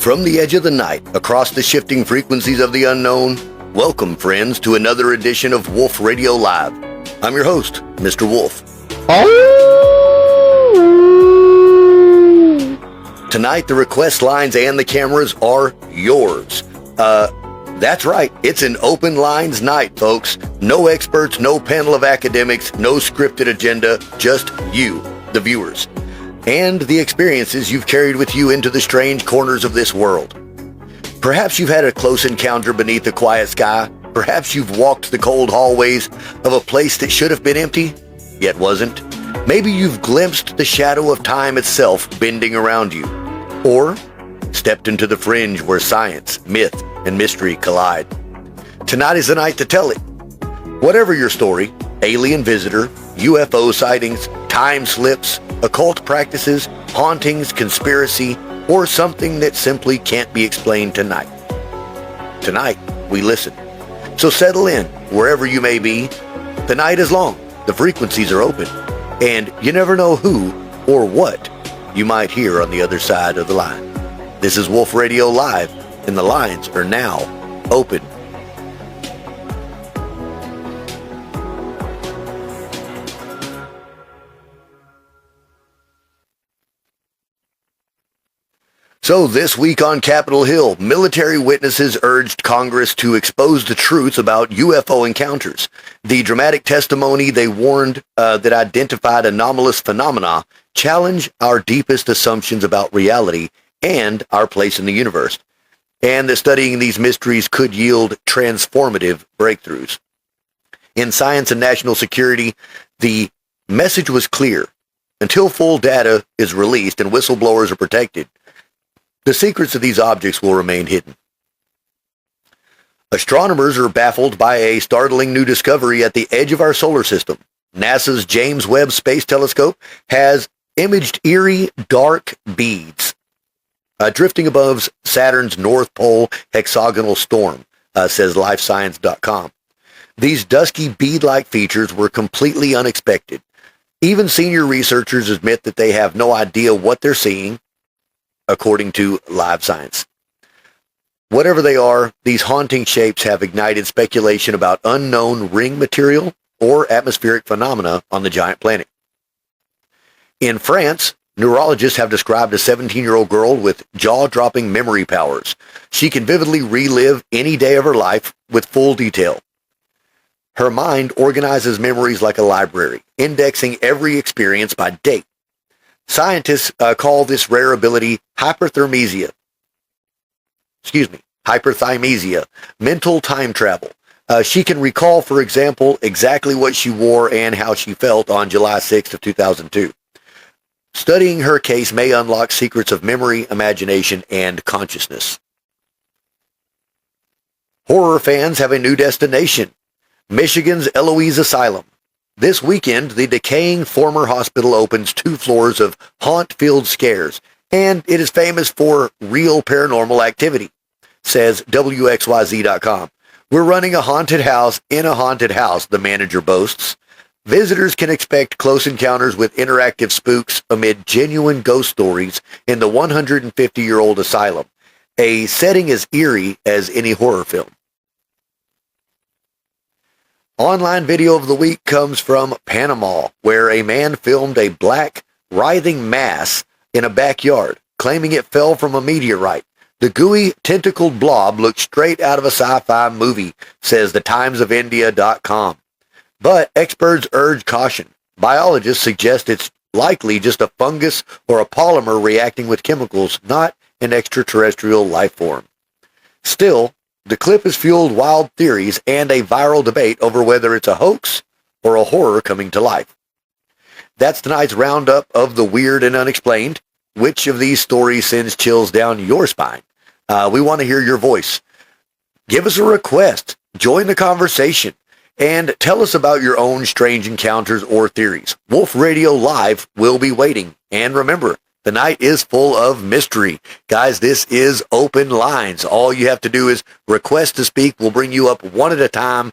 From the edge of the night, across the shifting frequencies of the unknown, welcome, friends, to another edition of Wolf Radio Live. I'm your host, Mr. Wolf. Tonight, the request lines and the cameras are yours. That's right. It's an open lines night, folks. No experts, no panel of academics, no scripted agenda, just you, the viewers, and the experiences you've carried with you into the strange corners of this world. Perhaps you've had a close encounter beneath the quiet sky. Perhaps you've walked the cold hallways of a place that should have been empty, yet wasn't. Maybe you've glimpsed the shadow of time itself bending around you. Or stepped into the fringe where science, myth, and mystery collide. Tonight is the night to tell it. Whatever your story, alien visitor, UFO sightings, time slips, occult practices, hauntings, conspiracy, or something that simply can't be explained tonight. Tonight, we listen. So settle in, wherever you may be. The night is long, the frequencies are open, and you never know who or what you might hear on the other side of the line. This is Wolf Radio Live, and the lines are now open. So this week on Capitol Hill, military witnesses urged Congress to expose the truth about UFO encounters. The dramatic testimony they warned that identified anomalous phenomena challenge our deepest assumptions about reality and our place in the universe, and that studying these mysteries could yield transformative breakthroughs. In science and national security, the message was clear. Until full data is released and whistleblowers are protected, the secrets of these objects will remain hidden. Astronomers are baffled by a startling new discovery at the edge of our solar system. NASA's James Webb Space Telescope has imaged eerie, dark beads drifting above Saturn's North Pole hexagonal storm, says LifeScience.com. These dusky bead-like features were completely unexpected. Even senior researchers admit that they have no idea what they're seeing, according to Live Science. Whatever they are, these haunting shapes have ignited speculation about unknown ring material or atmospheric phenomena on the giant planet. In France, neurologists have described a 17-year-old girl with jaw-dropping memory powers. She can vividly relive any day of her life with full detail. Her mind organizes memories like a library, indexing every experience by date. Scientists call this rare ability hyperthymesia, mental time travel. She can recall, for example, exactly what she wore and how she felt on July 6th of 2002. Studying her case may unlock secrets of memory, imagination, and consciousness. Horror fans have a new destination: Michigan's Eloise Asylum. This weekend, the decaying former hospital opens 2 floors of haunt-filled scares, and it is famous for real paranormal activity, says WXYZ.com. We're running a haunted house in a haunted house, the manager boasts. Visitors can expect close encounters with interactive spooks amid genuine ghost stories in the 150-year-old asylum, a setting as eerie as any horror film. Online video of the week comes from Panama, where a man filmed a black, writhing mass in a backyard, claiming it fell from a meteorite. The gooey, tentacled blob looked straight out of a sci-fi movie, says thetimesofindia.com. But experts urge caution. Biologists suggest it's likely just a fungus or a polymer reacting with chemicals, not an extraterrestrial life form. Still, the clip has fueled wild theories and a viral debate over whether it's a hoax or a horror coming to life. That's tonight's roundup of the weird and unexplained. Which of these stories sends chills down your spine? We want to hear your voice. Give us a request. Join the conversation. And tell us about your own strange encounters or theories. Wolf Radio Live will be waiting. And remember, The night is full of mystery. Guys, this is open lines. All you have to do is request to speak. We'll bring you up one at a time.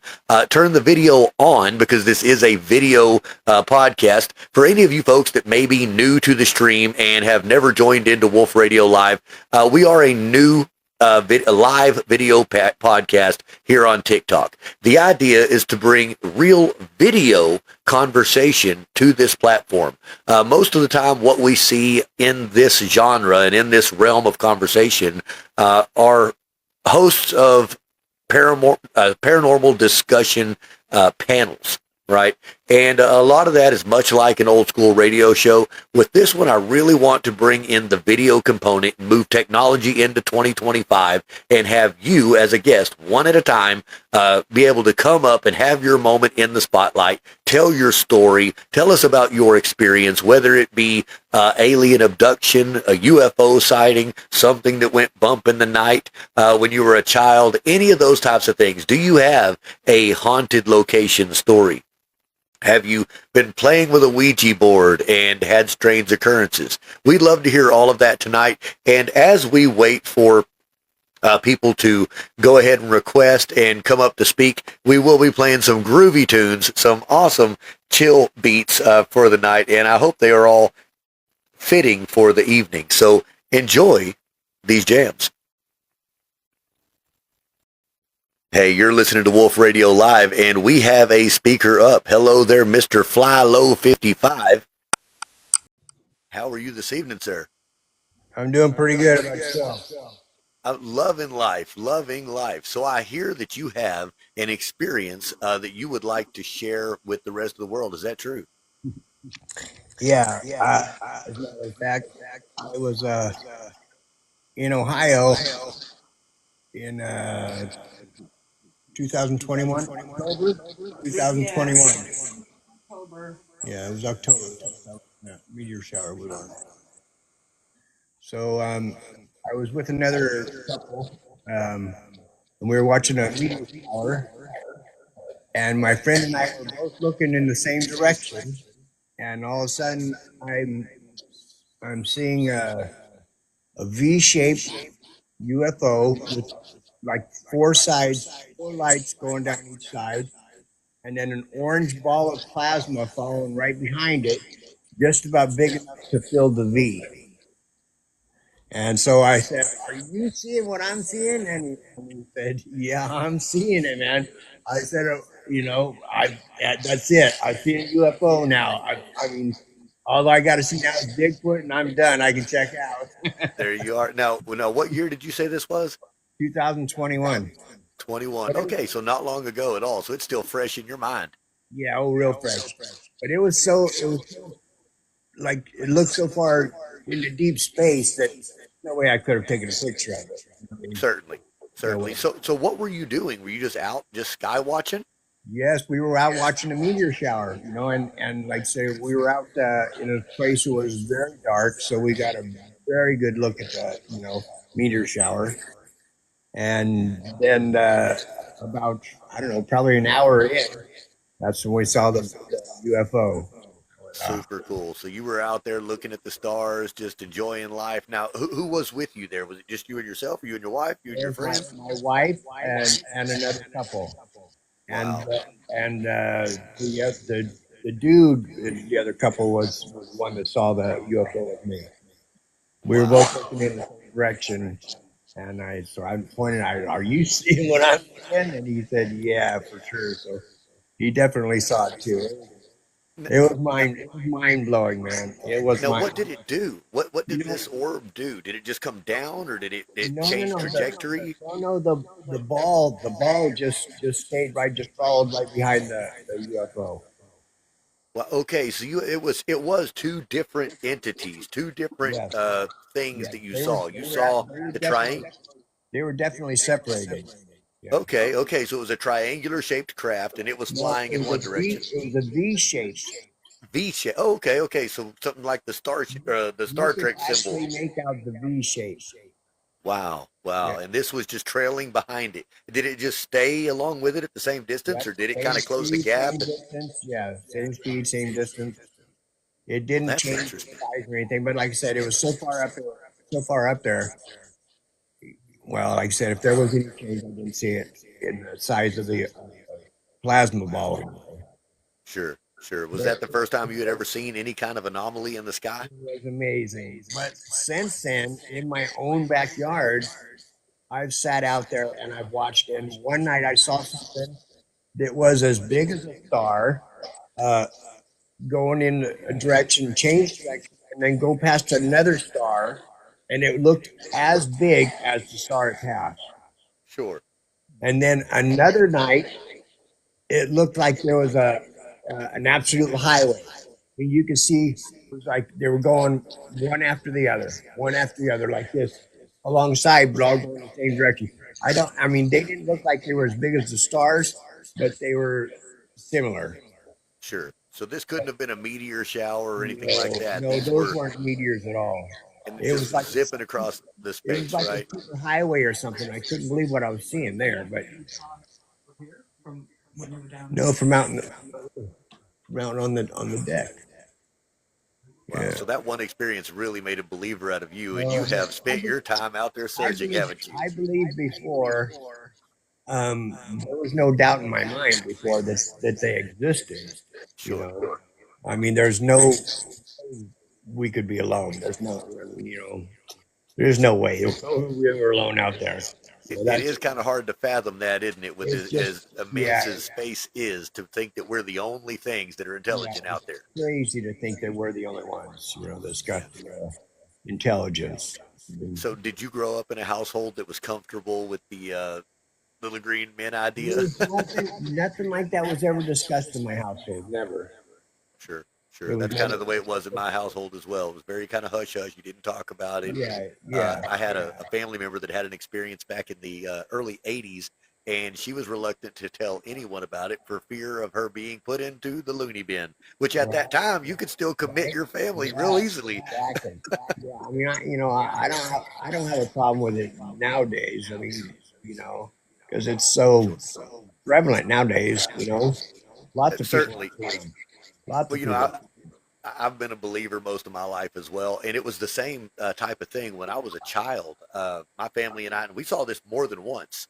Turn the video on because this is a video podcast. For any of you folks that may be new to the stream and have never joined into Wolf Radio Live, we are a new a live video podcast here on TikTok. The idea is to bring real video conversation to this platform. Most of the time, what we see in this genre and in this realm of conversation are hosts of paranormal discussion panels, right? And a lot of that is much like an old school radio show. With this one, I really want to bring in the video component and move technology into 2025 and have you as a guest, one at a time, be able to come up and have your moment in the spotlight, tell your story, tell us about your experience, whether it be alien abduction, a UFO sighting, something that went bump in the night when you were a child, any of those types of things. Do you have a haunted location story? Have you been playing with a Ouija board and had strange occurrences? We'd love to hear all of that tonight. And as we wait for people to go ahead and request and come up to speak, we will be playing some groovy tunes, some awesome chill beats for the night. And I hope they are all fitting for the evening. So enjoy these jams. Hey, you're listening to Wolf Radio Live, and we have a speaker up. Hello there, Mr. Fly Low 55. How are you this evening, sir? I'm doing pretty good about yourself. Loving life, loving life. So I hear that you have an experience that you would like to share with the rest of the world. Is that true? Yeah. As a matter of fact, I was in Ohio in 2021, October 2021. Yeah, it was October. Yeah, meteor shower was on. So I was with another couple, and we were watching a meteor shower, and my friend and I were both looking in the same direction, and all of a sudden I'm seeing a V-shaped UFO with like four sides, four lights going down each side, and then an orange ball of plasma following right behind it, just about big enough to fill the V. And so I said, "Are you seeing what I'm seeing?" And he said, "Yeah, I'm seeing it, man." I said, that's it. I see a UFO now. I mean, all I got to see now is Bigfoot, and I'm done. I can check out." There you are. Now, what year did you say this was? 2021. 21. Okay, so not long ago at all. So it's still fresh in your mind. Yeah, oh, real fresh. But it was so like it looked so far into deep space that no way I could have taken a picture of it. I mean, Certainly, no certainly. way. So what were you doing? Were you just out, just sky watching? Yes, we were out watching a meteor shower, and like I say, we were out in a place that was very dark, so we got a very good look at the meteor shower. And then about I don't know, probably an hour in, that's when we saw the UFO. Super cool. So you were out there looking at the stars, just enjoying life. Now, who was with you there? Was it just you and yourself, or you and your wife, you and your There's my, friend? my wife and another couple, and Wow, the dude, the other couple was the one that saw the UFO with me. We were wow. both looking in the same direction, and I pointed out, "Are you seeing what I'm seeing?" And he said, "Yeah, for sure." So he definitely saw it too. N- Now, It was mind blowing, man. It was now, what mind. did it do? What You did know, this orb do? Did it just come down, or did it no, no, change no. trajectory? No, the ball just stayed right, just followed right behind the UFO. Well, okay, so it was two different entities, two different Yes, things yes. that you saw. You saw the triangle. They were definitely separated. Yeah. Okay, okay, so it was a triangular shaped craft, and it was No, flying in one direction. It was a V shape. V shape. Oh, okay, okay, so something like the You Star could Trek symbol. actually make out the V shape. Wow, wow, Yeah. and this was just trailing behind it. Did it just stay along with it at the same distance, Yep. or did it Same kind of close the speed, gap? same distance. Yeah. Same speed, same distance. It Well, didn't that's change the interesting. size or anything, but like I said, it was so far up there, so far up there. Well, like I said, if there was any change, I didn't see it in the size of the plasma ball. Sure, sure. Was But that the first time you had ever seen any kind of anomaly in the sky? it was amazing. But since then, in my own backyard, I've sat out there and I've watched. And one night I saw something that was as big as a star, uh, going in a direction, change direction, and then go past another star, and it looked as big as the star it passed. Sure. And then another night, it looked like there was a an absolute highway. I mean, you could see it was like they were going one after the other, like this, alongside, but all going in the same direction. I don't. I mean, they didn't look like they were as big as the stars, but they were similar. Sure. So this couldn't have been a meteor shower or anything like No, that. no, These those were weren't meteors at all. and It was just like zipping across the it was space, like a right? super highway or something. I couldn't believe what I was seeing there, but no, from out on the deck. Wow. Yeah. So that one experience really made a believer out of you, and Well, you have spent your time out there I searching, believe haven't you? I believed before. There was no doubt in my mind before that they existed. You Sure. know, I mean, there's no we could be alone. There's no, there's no way we were alone out there. So It that's is kind of hard to fathom that, isn't it? With it's just as immense yeah, as space is, to think that we're the only things that are yeah. intelligent It's out there. crazy to think that we're the only ones. That's got Yeah. intelligence. So, did you grow up in a household that was comfortable with the little green men There idea? was nothing like that was ever discussed in my household. Never. Sure, It sure. was That's kind of never. the way it was in my household as well. It was very kind of hush hush. You didn't talk about it. Yeah, yeah. I had a family member that had an experience back in the early 80s, and she was reluctant to tell anyone about it for fear of her being put into the loony bin, which at Right, that time you could still commit right. your family real Yeah, easily. exactly. Yeah, I mean, I don't have a problem with it nowadays. I mean, because it's so Sure. prevalent nowadays. Lots of people, Certainly. lots Well, of people. I've been a believer most of my life as well, and it was the same type of thing when I was a child. My family and I, and we saw this more than once.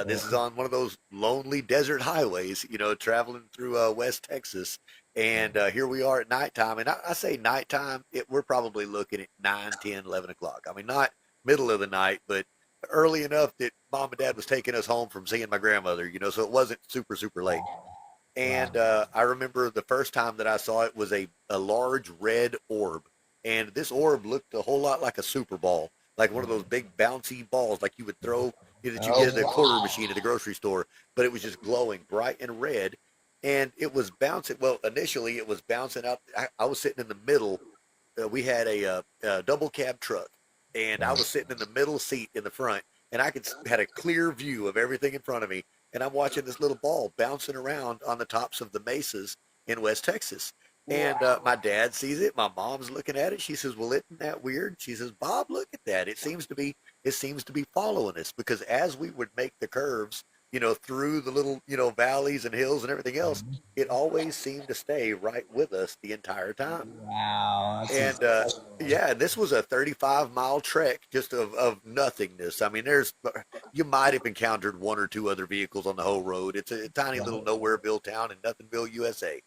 This is on one of those lonely desert highways, traveling through West Texas, and here we are at nighttime. And I say nighttime, we're probably looking at 9, 10, 11 o'clock. I mean, not middle of the night, but early enough that mom and dad was taking us home from seeing my grandmother, so it wasn't super, super late. And Wow. I remember the first time that I saw it was a large red orb. And this orb looked a whole lot like a super ball, like one of those big bouncy balls like you would throw, that you Oh get at the quarter wow. machine at the grocery store. But it was just glowing bright and red. And it was bouncing. Well, initially it was bouncing out. I was sitting in the middle. We had a double cab truck, and I was sitting in the middle seat in the front, and I had a clear view of everything in front of me, and I'm watching this little ball bouncing around on the tops of the mesas in West Texas. And my dad sees it. My mom's looking at it. She says, "Well, isn't that weird?" She says, "Bob, look at that. It seems to be following us because as we would make the curves, through the little, valleys and hills and everything else, it always seemed to stay right with us the entire time." Wow. That's And incredible. yeah, this was a 35-mile trek just of nothingness. I mean, you might have encountered one or two other vehicles on the whole road. It's a tiny little nowhereville town in Nothingnville, USA.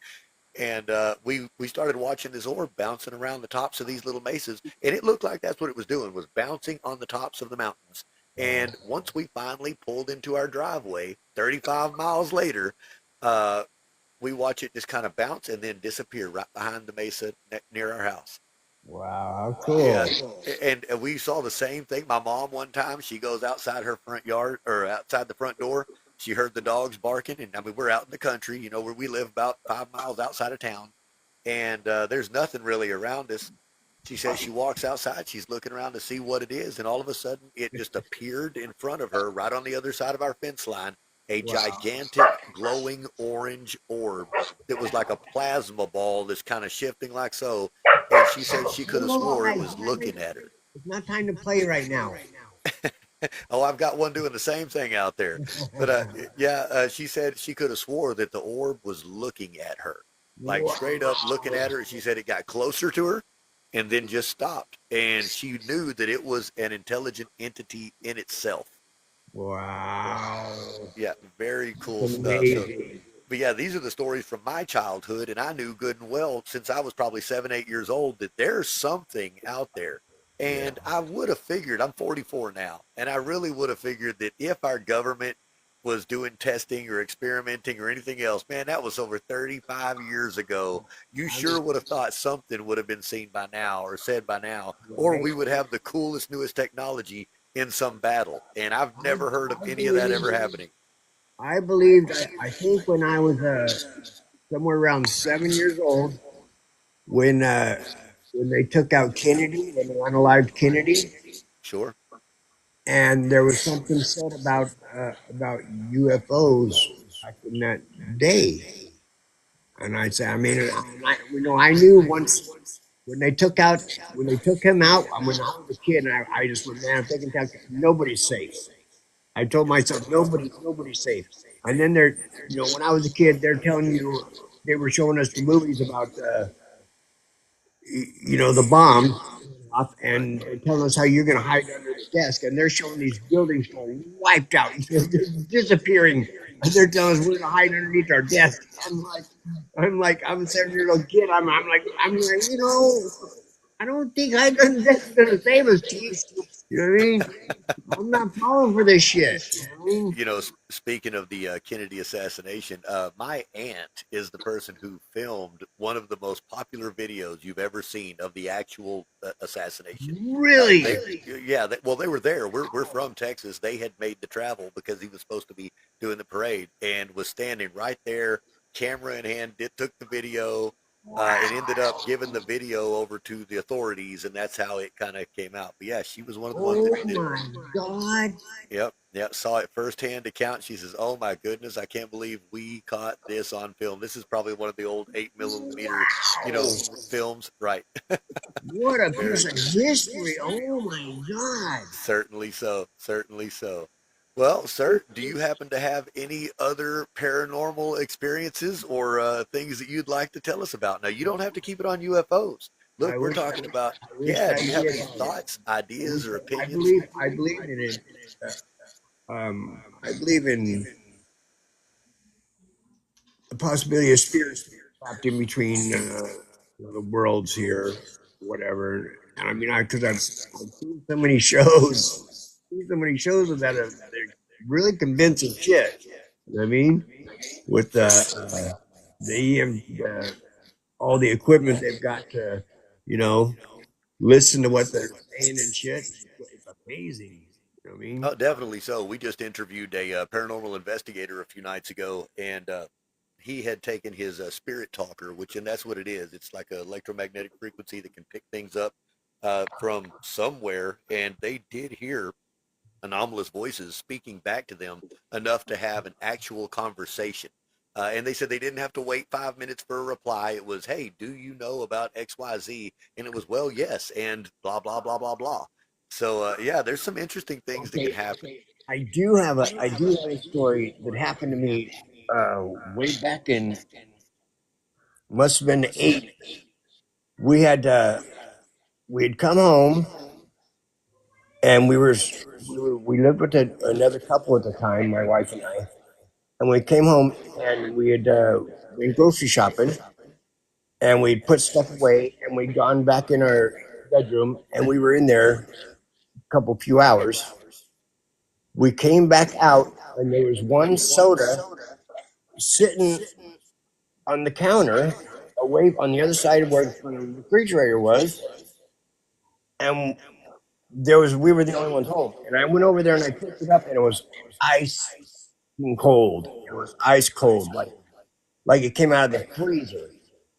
And we started watching this orb bouncing around the tops of these little mesas, and it looked like that's what it was doing, was bouncing on the tops of the mountains. And once we finally pulled into our driveway, 35 miles later, uh, we watch it just kind of bounce and then disappear right behind the mesa near our house. Wow. How cool. Yeah, and we saw the same thing. My mom one time, she goes outside her front yard or outside the front door. She heard the dogs barking, and I mean we're out in the country, where we live about 5 miles outside of town, and there's nothing really around us. She says she walks outside, she's looking around to see what it is, and all of a sudden it just appeared in front of her, right on the other side of our fence line, a Wow. gigantic glowing orange orb that was like a plasma ball that's kind of shifting like so. And she said she could have Whoa, swore it guys, was looking at her. it's not time to play right now. Oh, I've got one doing the same thing out there. But yeah, she said she could have swore that the orb was looking at her. like straight up Wow. looking at her. She said it got closer to her and then just stopped. And she knew that it was an intelligent entity in itself. Wow. Yeah, very That's cool stuff. So, amazing. but yeah, these are the stories from my childhood, and I knew good and well since I was probably 7, 8 years old that there's something out there. Yeah. And I would have figured, I'm 44 now, and I really would have figured that if our government was doing testing or experimenting or anything else, man, that was over 35 years ago. You I sure was would have thought something would have been seen by now or said by now, or right. we would have the coolest, newest technology in some battle. And I've I, never heard of I any of that ever believe happening. I believed I think when I was somewhere around 7 years old when they took out Kennedy, when they unalived Kennedy, Sure. and there was something said about UFOs back in that day. And I say, I mean, I knew once when they took him out. When I was a kid, and I just went, man, if they can tell, nobody's safe. I told myself, nobody's safe. And then when I was a kid, they're telling you, they were showing us the movies about, the bombs off, Right. and they're telling us how you're going to hide under the desk, and they're showing these buildings going wiped out, they're disappearing, and they're telling us we're going to hide underneath our desk. I'm a 7 year old kid. I'm like, I don't think hiding under the desk is going to save us, Chief. You know what I mean? I'm not falling for this shit. You know what I mean? Speaking of the Kennedy assassination, my aunt is the person who filmed one of the most popular videos you've ever seen of the actual assassination. Really? Yeah, well, they were there. We're from Texas. They had made the travel because he was supposed to be doing the parade and was standing right there, camera in hand. It took the video and ended up giving the video over to the authorities, and that's how it kind of came out. But yeah, she was one of the ones that Oh did. my God. Yep, yep. Saw it firsthand account. She says, "Oh my goodness, I can't believe we caught this on film. This is probably one of the old 8 millimeter, Wow. films, right?" What a piece Very of cool. history. Oh my God. Certainly so. Certainly so. Well, sir, do you happen to have any other paranormal experiences or things that you'd like to tell us about? Now, you don't have to keep it on UFOs. Look, I we're wish talking about, I wish yeah, I do you have did. any thoughts, I wish ideas, or I opinions? believe in it. I believe in the possibility of spirits trapped in between the worlds here, whatever. And I mean, because I've seen so many shows of that are they're really convincing shit. You know what I mean? With the EM, all the equipment they've got to, you know, listen to what they're saying and shit. It's amazing. You know what I mean? Oh, definitely so. We just interviewed a paranormal investigator a few nights ago, and he had taken his spirit talker, and that's what it is. It's like an electromagnetic frequency that can pick things up from somewhere, and they did hear anomalous voices speaking back to them enough to have an actual conversation. And they said they didn't have to wait 5 minutes for a reply. It was, hey, do you know about XYZ? And it was, well, yes, and blah, blah, blah, blah, blah. So, yeah, there's some interesting things that can Okay, happen. I do have a story that happened to me way back in must have been the '80s. We had uh, we had come home and we lived with another couple at the time, my wife and I. And we came home and we had been grocery shopping and we'd put stuff away and we'd gone back in our bedroom and we were in there a couple few hours. We came back out and there was one soda sitting on the counter away on the other side of where the refrigerator was, and we were the only ones home. And I went over there and I picked it up and it was ice cold. It was ice cold, like it came out of the freezer.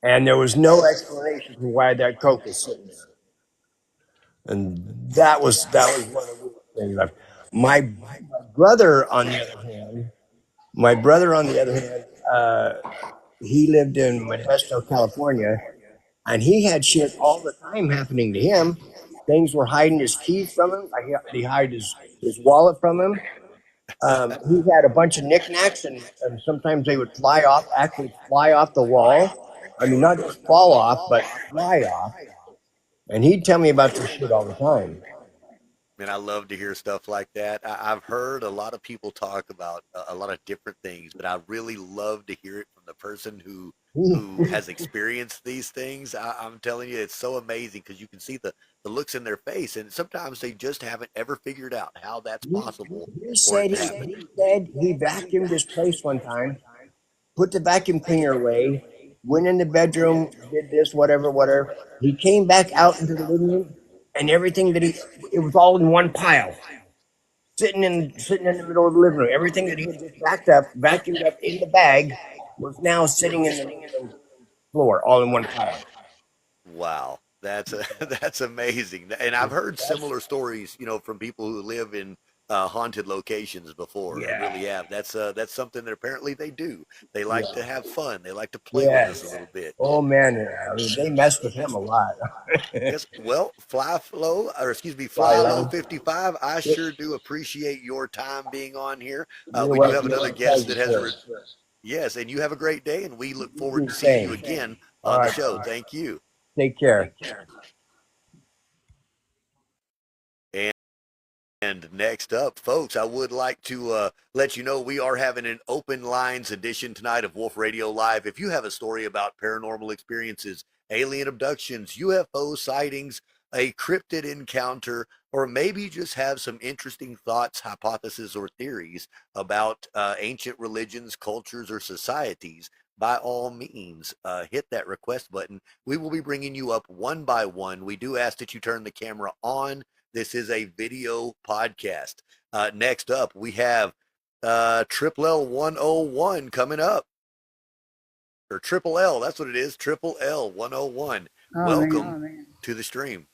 And there was no explanation for why that Coke was sitting there. And that was one of the things. My brother, on the other hand, my brother, on the other hand, he lived in Modesto, California, and he had shit all the time happening to him. Things were hiding his keys from him. He hid his wallet from him. He had a bunch of knickknacks, and sometimes they would actually fly off the wall. I mean, not just fall off, but fly off. And he'd tell me about this shit all the time. And I love to hear stuff like that. I've heard a lot of people talk about a lot of different things, but I really love to hear it from the person who has experienced these things. I'm telling you, it's so amazing because you can see the looks in their face, and sometimes they just haven't ever figured out how that's He, possible he for it said to he, happen. he said he vacuumed his place one time, put the vacuum cleaner away, went in the bedroom, did this, whatever, whatever. He came back out into the living room, and everything that it was all in one pile, sitting in the middle of the living room. Everything that he had just vacuumed up in the bag, was now sitting in the living room floor, all in one pile. Wow, that's amazing. And I've heard similar stories, from people who live in haunted locations before. I Yeah. really have. That's something that apparently they do. They like to Yeah. have fun. They like to play with us a Yes. little bit. Oh man, I mean, they messed with him a lot. Yes. Well, Fly Fly Low low. 55. I sure do appreciate your time being on here. You're We do have welcome. It's another a guest pleasure, that has sir. a yes, and you have a great day, and we look You forward do to the seeing you same. again All on the right. show. Thank you. Take care. And next up, folks, I would like to let you know we are having an open lines edition tonight of Wolf Radio Live. If you have a story about paranormal experiences, alien abductions, UFO sightings, a cryptid encounter, or maybe just have some interesting thoughts, hypotheses, or theories about ancient religions, cultures, or societies, by all means, hit that request button. We will be bringing you up one by one. We do ask that you turn the camera on. This is a video podcast. Next up, we have Triple L 101 coming up, or Triple L. That's what it is. Triple L 101. Oh man, Welcome to the stream.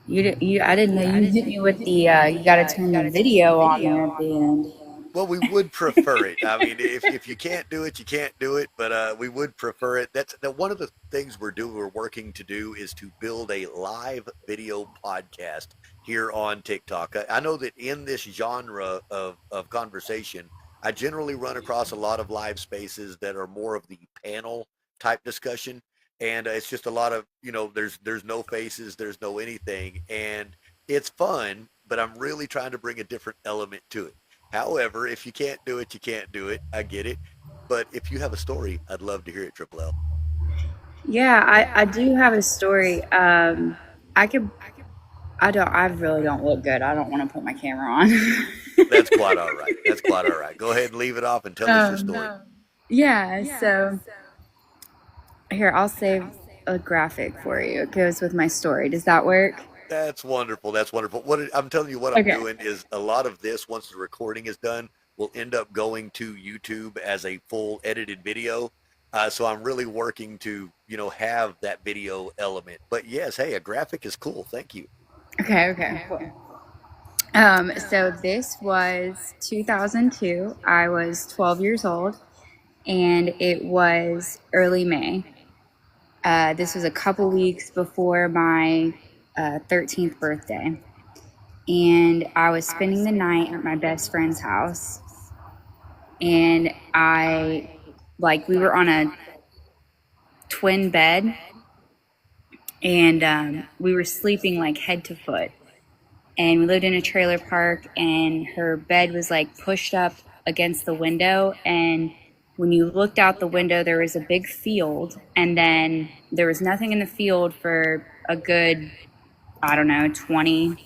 I didn't know you hit me with the. You got to turn the video on there at the end. Well, we would prefer it. I mean, if you can't do it, you can't do it. But we would prefer it. That's one of the things we're working to do is to build a live video podcast here on TikTok. I know that in this genre of conversation, I generally run across a lot of live spaces that are more of the panel type discussion, and it's just a lot of there's no faces, there's no anything, and it's fun. But I'm really trying to bring a different element to it. However, if you can't do it, you can't do it. I get it. But if you have a story, I'd love to hear it, Triple L. Yeah, I do have a story. I could. I don't. I really don't look good. I don't want to put my camera on. That's quite all right. That's quite all right. Go ahead and leave it off and tell us your um, story. yeah. So here, I'll save a graphic for you. It goes with my story. Does that work? That's wonderful. That's wonderful. I'm telling you, what I'm Okay. doing is a lot of this, once the recording is done, will end up going to YouTube as a full edited video. So I'm really working to, have that video element. But yes, hey, a graphic is cool. Thank you. Okay. Okay. Cool. So this was 2002. I was 12 years old, and it was early May. This was a couple weeks before my 13th birthday. And I was spending the night at my best friend's house. And we were on a twin bed, and we were sleeping like head to foot. And we lived in a trailer park, and her bed was like pushed up against the window. And when you looked out the window, there was a big field, and then there was nothing in the field for a good, I don't know, 20,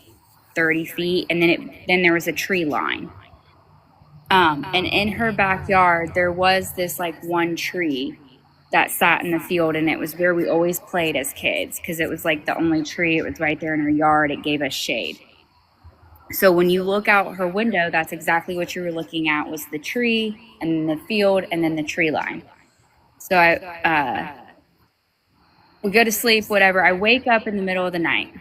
30 feet. And then there was a tree line. And in her backyard, there was this like one tree that sat in the field, and it was where we always played as kids because it was like the only tree. It was right there in her yard. It gave us shade. So when you look out her window, that's exactly what you were looking at, was the tree and then the field and then the tree line. So we go to sleep, whatever. I wake up in the middle of the night.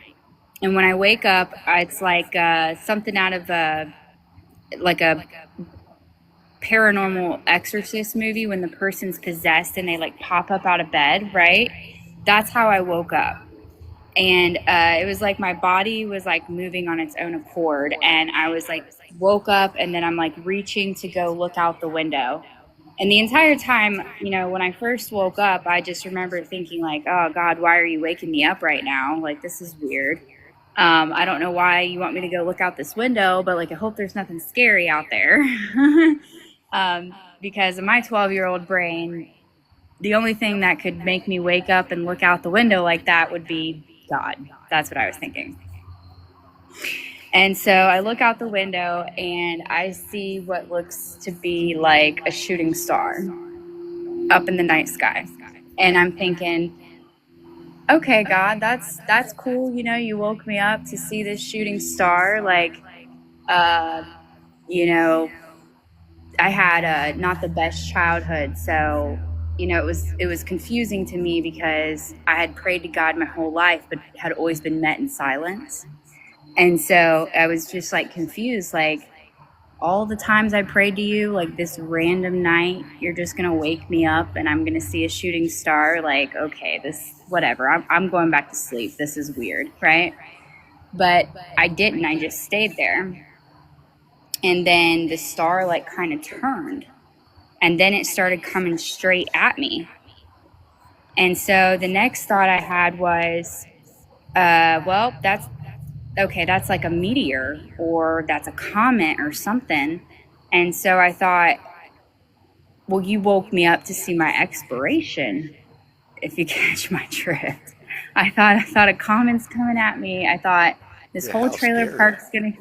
And when I wake up, it's like something out of like a paranormal exorcist movie when the person's possessed and they like pop up out of bed, right? That's how I woke up. And it was like my body was like moving on its own accord, and I was like woke up, and then I'm like reaching to go look out the window, And the entire time, when I first woke up, I just remember thinking like, oh God, why are you waking me up right now? Like, this is weird. I don't know why you want me to go look out this window, but like, I hope there's nothing scary out there. Because in my 12-year-old brain, the only thing that could make me wake up and look out the window like that would be God. That's what I was thinking. And so I look out the window and I see what looks to be like a shooting star up in the night sky. And I'm thinking, okay, God, that's cool. You woke me up to see this shooting star. Like, uh, you know, I had not the best childhood, so it was confusing to me because I had prayed to God my whole life, but had always been met in silence. And so I was just like confused, like all the times I prayed to you, like this random night, you're just gonna wake me up and I'm gonna see a shooting star. Like, okay, this whatever. I'm going back to sleep. This is weird, right? But I didn't. I just stayed there. And then the star like kind of turned and then it started coming straight at me. And so the next thought I had was, well, that's okay, that's like a meteor or that's a comet or something. And so I thought, well, you woke me up to see my expiration, if you catch my drift. I thought a comet's coming at me. I thought this Yeah, whole how trailer scary. park's gonna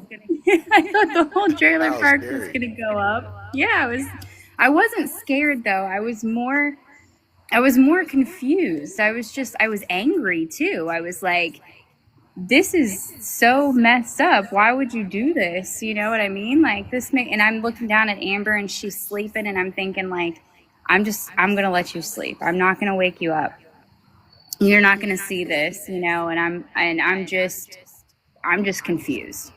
I thought the whole trailer How park was scary. gonna go up. Yeah, I wasn't scared though. I was more confused. I was angry too. I was like, this is so messed up. Why would you do this? You know what I mean? Like and I'm looking down at Amber and she's sleeping and I'm thinking like, I'm going to let you sleep. I'm not going to wake you up. You're not going to see this, and I'm just confused.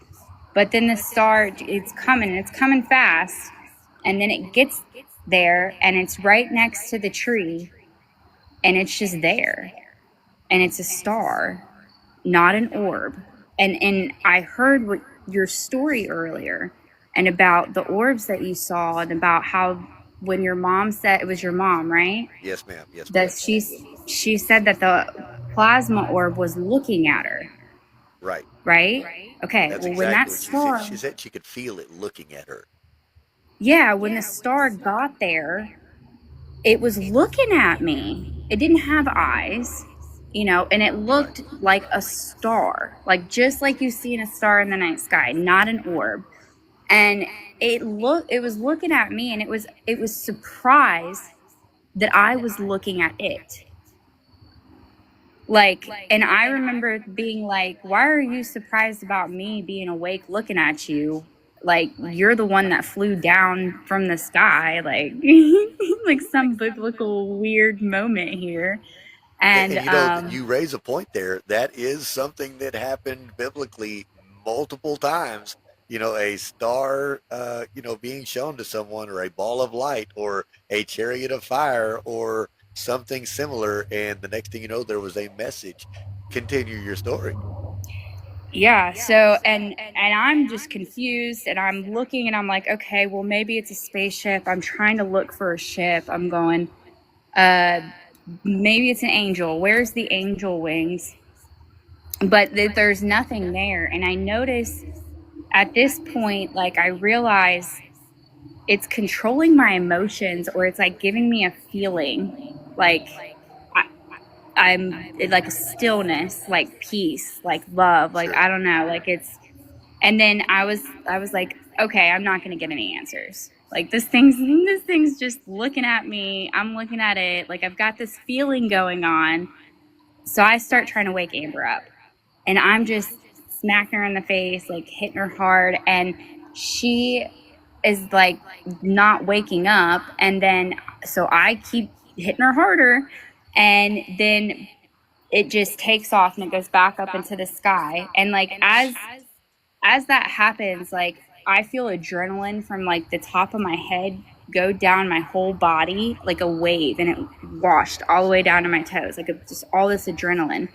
But then the star, it's coming fast. And then it gets there and it's right next to the tree and it's just there. And it's a star, not an orb. And I heard what your story earlier and about the orbs that you saw and about how when your mom said it was your mom, right? Yes, ma'am. Yes, That ma'am. she said that the plasma orb was looking at her, Right. right? Okay, That's well when exactly that what she said. star She said she could feel it looking at her. yeah, when the star got there, it was looking at me. It didn't have eyes, and it Right. looked like a star, like just like you see in a star in the night sky, not an orb. And it was looking at me and it was surprised that I was looking at it. Like, and I remember being like, why are you surprised about me being awake looking at you? Like, you're the one that flew down from the sky, like, like some biblical weird moment here. And, You raise a point there. That is something that happened biblically multiple times. A star, being shown to someone, or a ball of light, or a chariot of fire, or something similar. And the next thing you know, there was a message. Continue your story. yeah, so, and I'm just confused and I'm looking and I'm like, okay, well, maybe it's a spaceship. I'm trying to look for a ship. I'm going, uh, maybe it's an angel. Where's the angel wings? But there's nothing there. And I notice at this point, like, I realize it's controlling my emotions or it's like giving me a feeling like I, I'm like a stillness, like peace, like love, like Sure. I don't know, like it's. And then I was like, okay, I'm not gonna get any answers. Like this thing's just looking at me. I'm looking at it. Like I've got this feeling going on. So I start trying to wake Amber up, and I'm just smacking her in the face, like hitting her hard, and she is like not waking up. And then so I keep hitting her harder, and then it just takes off and it goes back up into the sky. And like as that happens, like I feel adrenaline from like the top of my head go down my whole body like a wave, and it washed all the way down to my toes, like just all this adrenaline.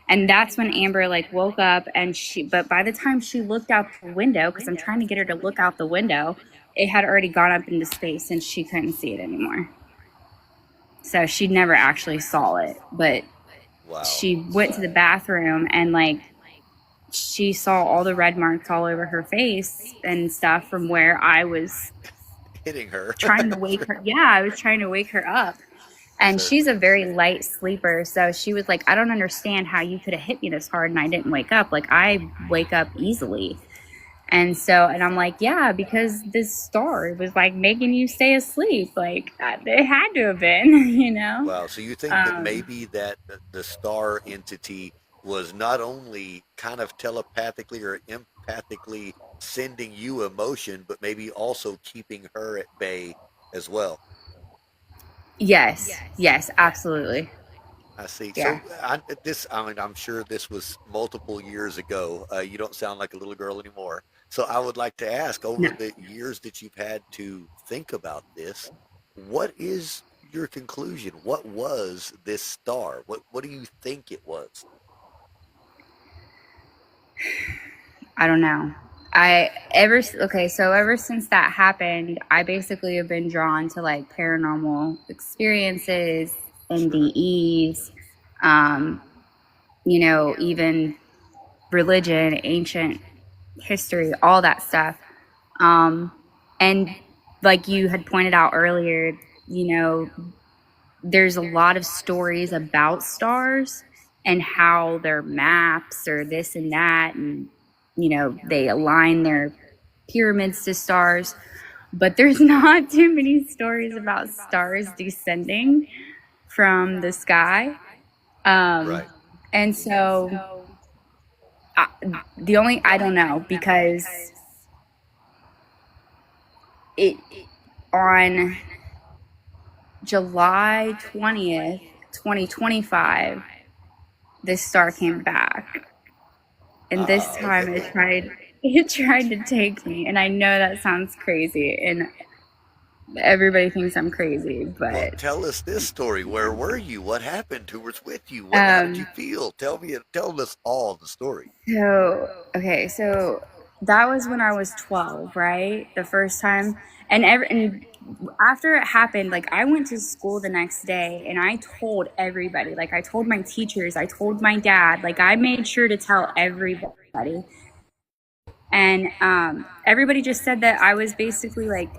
And that's when Amber like woke up, and but by the time she looked out the window, because I'm trying to get her to look out the window, it had already gone up into space and she couldn't see it anymore. So she never actually saw it, but Wow. she went to the bathroom and like she saw all the red marks all over her face and stuff from where I was Hitting her. trying to wake her. Yeah, I was trying to wake her up. And she's a Certainly. very light sleeper. So she was like, I don't understand how you could have hit me this hard and I didn't wake up. Like, I wake up easily. And so, and I'm like, yeah, because this star was like making you stay asleep. Like, it had to have been, you know? Wow. So you think that Um, maybe that the star entity was not only kind of telepathically or empathically sending you emotion, but maybe also keeping her at bay as well. yes, absolutely. I see. Yeah. So I mean, I'm sure this was multiple years ago. You don't sound like a little girl anymore. So I would like to ask, over No. the years that you've had to think about this, what is your conclusion? What was this star? What do you think it was? I don't know. So ever since that happened, I basically have been drawn to like paranormal experiences, Sure. NDEs, even religion, ancient history, all that stuff. Um, and like you had pointed out earlier, you know, there's a lot of stories about stars and how their maps or this and that, and they align their pyramids to stars, but there's not too many stories about stars descending from the sky. Um, Right. and so I, the only I don't know because it on July 20th, 2025, this star came back, and this Ah, time okay. it tried to take me, and I know that sounds crazy and everybody thinks I'm crazy, Well, but tell us this story. Where were you? What happened? Who was with you? How did you um feel? Tell us all the story. so that was when I was 12, right? The first time. And after it happened, like I went to school the next day and I told everybody, like I told my teachers, I told my dad, like I made sure to tell everybody. And everybody just said that I was basically like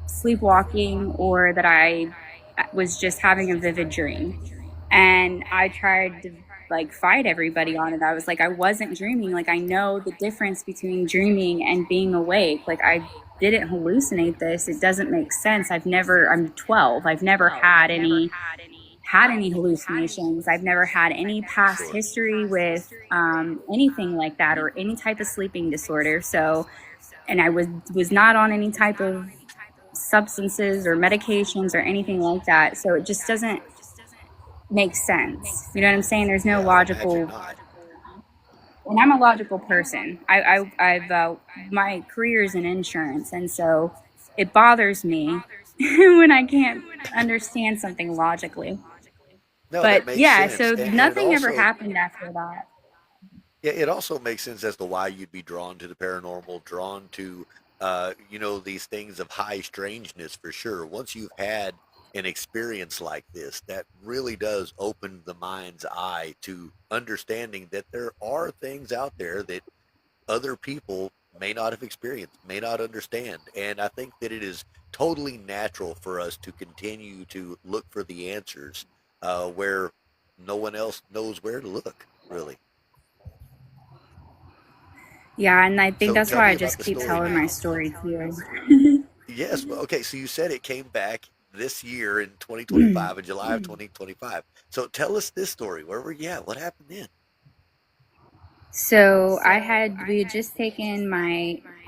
sleepwalking or that I was just having a vivid dream. And I tried to like fight everybody on it. I was like, I wasn't dreaming. Like, I know the difference between dreaming and being awake. Like, I didn't hallucinate this. It doesn't make sense. I'm 12. I've never had any hallucinations. I've never had any past Sure. history with anything like that or any type of sleeping disorder. So, and I was not on any type of substances or medications or anything like that. So it just doesn't make sense. You know what I'm saying? There's no Yeah, I would imagine logical, not. and I'm a logical person. I've my career is in insurance, and so it bothers me when I can't understand something logically. No, that But makes yeah, sense. so And it nothing ever also, happened after that. yeah, it also makes sense as to why you'd be drawn to the paranormal, drawn to, these things of high strangeness for sure. Once you've had an experience like this, that really does open the mind's eye to understanding that there are things out there that other people may not have experienced, may not understand. And I think that it is totally natural for us to continue to look for the answers where no one else knows where to look, really. Yeah, and I think So that's tell why me I about just the keep story telling my now. story to Yes, well, okay, so you said it came back this year in you. 2025, in July of 2025. So tell us this story. Where were you at? What happened then? So we had just taken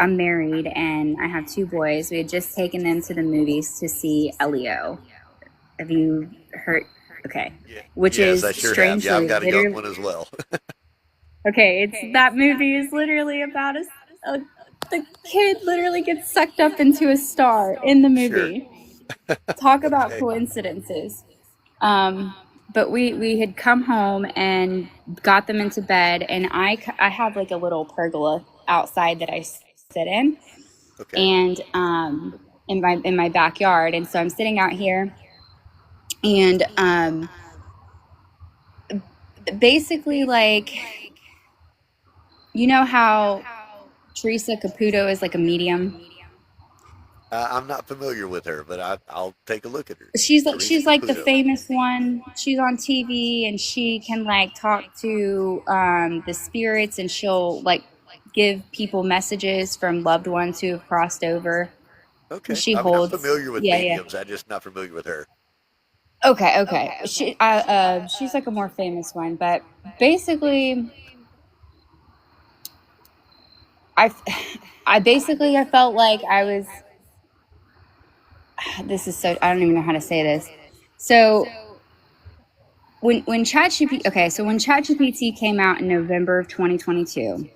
I'm married and I have two boys. We had just taken them to the movies to see Elio. Have you heard? Okay. Yeah, Which yes, is I sure have. Yeah, I've strangely, got a young literally, one as well. okay. That movie is literally about a the kid literally gets sucked up into a star in the Sure. movie. Talk about Okay. coincidences. Um, but we had come home and got them into bed, and I have like a little pergola outside that I sit in, Okay. and in my backyard. And so I'm sitting out here, and basically, like, you know how Teresa Caputo is like a medium. I'm not familiar with her, but I'll take a look at her. Teresa She's like the Caputo. famous one. She's on TV, and she can like talk to the spirits, and she'll like give people messages from loved ones who have crossed over. Okay. She I mean, I'm holds, familiar with yeah, yeah. mediums. I'm just not familiar with her. Okay, okay. She's like a more famous one, but basically, I I felt like I was. This is so, I don't even know how to say this. So when ChatGPT, okay, so when ChatGPT came out in November of 2022,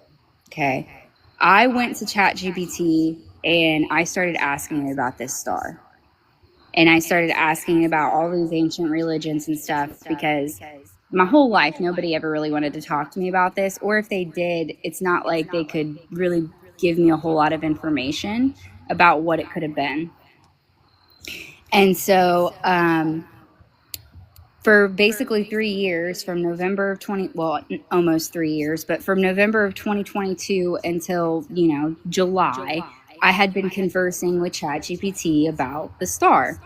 okay, I went to ChatGPT and I started asking it about this star. And I started asking about all these ancient religions and stuff, because my whole life nobody ever really wanted to talk to me about this, or if they did, it's not like they could really give me a whole lot of information about what it could have been. And so for basically 3 years, from November of 20, well, almost 3 years, but from November of 2022 until, July, I had been conversing with ChatGPT about the star.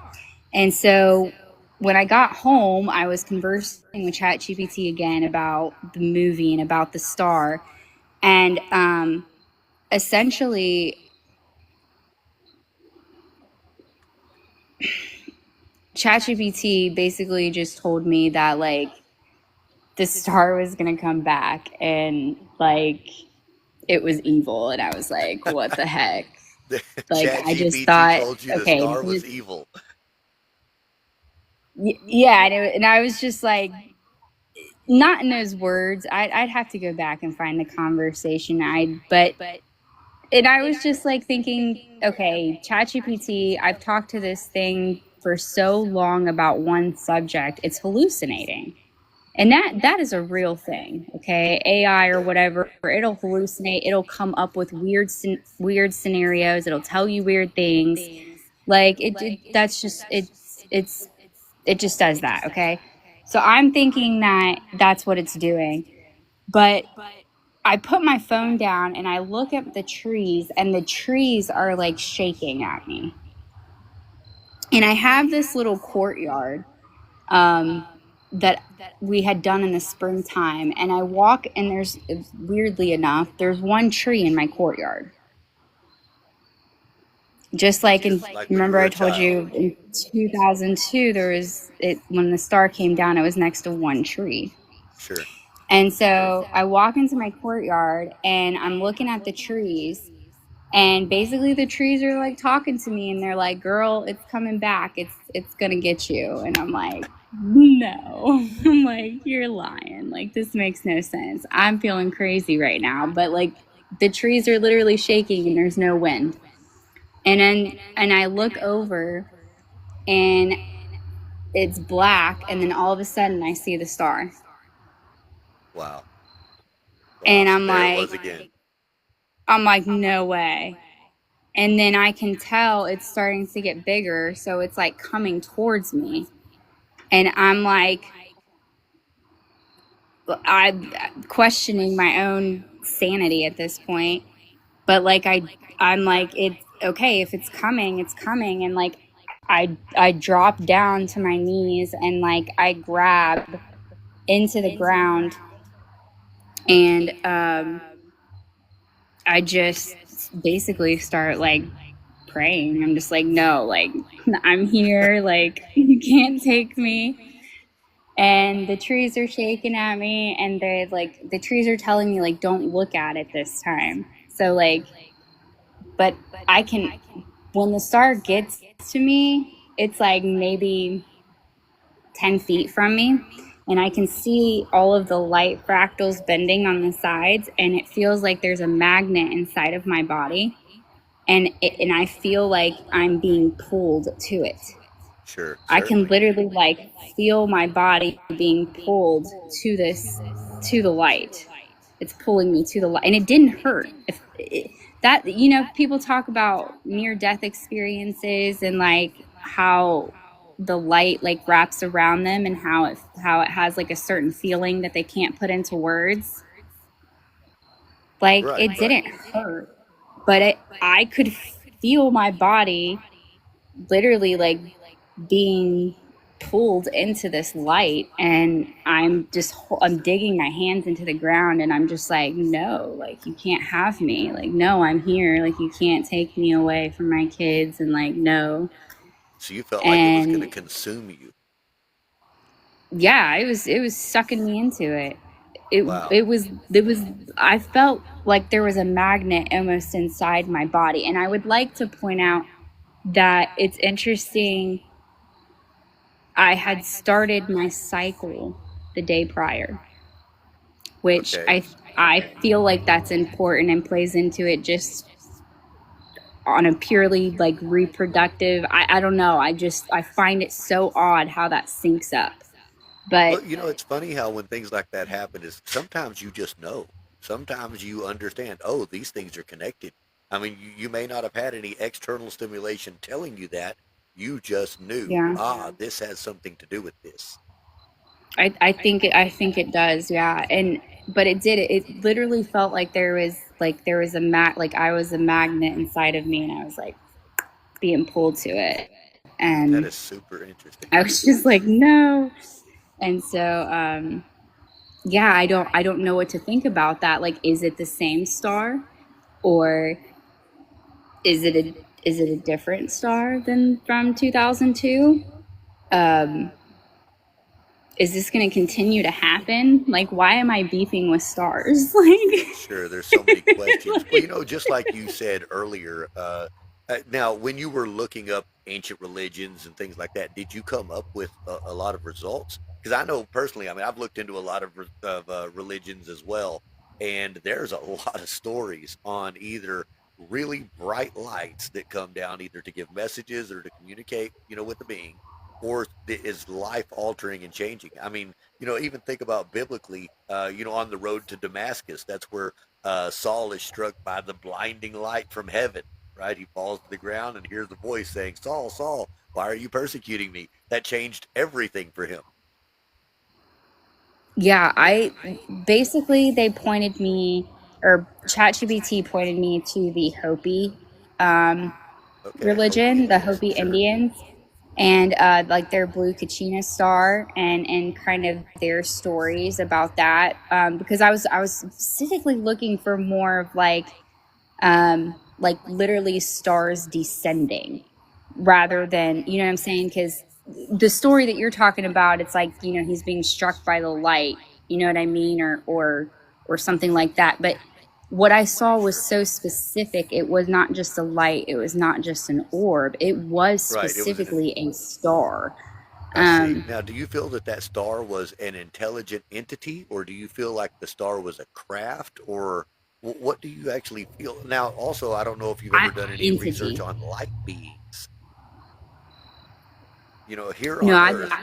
And so when I got home, I was conversing with ChatGPT again about the movie and about the star. And essentially, ChatGPT basically just told me that, like, the star was going to come back, and, like, it was evil. And I was like, what the heck? Like, Chat I just GPT thought, told you the okay, star was evil. yeah. And I was just like, not in those words. I'd have to go back and find the conversation. And I was just like thinking, okay, ChatGPT, I've talked to this thing for so long about one subject, it's hallucinating. And that is a real thing, okay? AI or Okay. whatever, it'll hallucinate, it'll come up with weird scenarios, it'll tell you weird things. Like that's just it just does that, okay? So I'm thinking that that's what it's doing. But I put my phone down and I look at the trees, and the trees are like shaking at me. And I have this little courtyard that we had done in the springtime. And I walk, and weirdly enough, there's one tree in my courtyard. Just like Like when you remember were I a told child. you in 2002, when the star came down, it was next to one tree. Sure. And so I walk into my courtyard and I'm looking at the trees, and basically the trees are like talking to me, and they're like, "Girl, it's coming back. It's going to get you." And I'm like, "No." I'm like, "You're lying. Like, this makes no sense. I'm feeling crazy right now." But like, the trees are literally shaking and there's no wind. And I look over, and it's black, and then all of a sudden I see the star. Wow. Wow. And So there it was again. I'm like, "No way." And then I can tell it's starting to get bigger, so it's like coming towards me. And I'm like, I'm questioning my own sanity at this point. But like, I'm like, it's okay, if it's coming, it's coming. And like, I drop down to my knees, and like I grab into the ground, and I just basically start like praying. I'm just like, "No, like, I'm here, like, you can't take me." And the trees are shaking at me, and they're like, the trees are telling me like, "Don't look at it this time." So like, but I can, when the star gets to me, it's like maybe 10 feet from me, and I can see all of the light fractals bending on the sides, and it feels like there's a magnet inside of my body, and I feel like I'm being pulled to it. Sure. I can Certainly. literally like feel my body being pulled to the light. It's pulling me to the light, and it didn't hurt. that, people talk about near death experiences and like how the light like wraps around them and how it has like a certain feeling that they can't put into words. Like Right, it right. didn't hurt, but I could feel my body literally like being pulled into this light, and I'm digging my hands into the ground, and I'm just like, no, like you can't have me, like no, I'm here, like you can't take me away from my kids, and like no. So you felt like it was going to And consume you. yeah, it was sucking me into it. it Wow. it was I felt like there was a magnet almost inside my body. And I would like to point out that it's interesting, I had started my cycle the day prior, which Okay. I feel like that's important and plays into it just on a purely like reproductive. I don't know. I find it so odd how that syncs up. But Well, it's funny how when things like that happen is sometimes you just know. Sometimes you understand, oh, these things are connected. I mean, you may not have had any external stimulation telling you that. You just knew, yeah, this has something to do with this. I think it does, yeah. And but it literally felt like there was like I was a magnet inside of me, and I was like being pulled to it. That And is super interesting. I was just like, no. And so, yeah, I don't know what to think about that. Like, is it the same star, or is it a different star than from 2002? Um, is this going to continue to happen? Like, why am I beefing with stars? Sure, there's so many questions. Well, just like you said earlier, now when you were looking up ancient religions and things like that, did you come up with a lot of results? Because I know personally, I mean, I've looked into a lot of religions as well, and there's a lot of stories on either really bright lights that come down either to give messages or to communicate, with the being, or that is life altering and changing. I mean, even think about biblically, on the road to Damascus, that's where Saul is struck by the blinding light from heaven, right? He falls to the ground and hears the voice saying, Saul, Saul, why are you persecuting me? That changed everything for him. Yeah, I basically they pointed me, or ChatGPT pointed me to the Hopi um, Okay, Hopi religion, the Indians, Hopi sure. Indians, and like their blue Kachina star, and kind of their stories about that. Because I was specifically looking for more of like literally stars descending rather than, you know what I'm saying? Because the story that you're talking about, it's like, he's being struck by the light, you know what I mean? Or something like that. But what I saw was so specific. It was not just a light, it was not just an orb, it was Right, it was an specifically a star. I see. um Now, do you feel that that star was an intelligent entity, or do you feel like the star was a craft, or what do you actually feel? Now, also, I don't know if you've ever done any research Entity. on light beings. Here No, on Earth,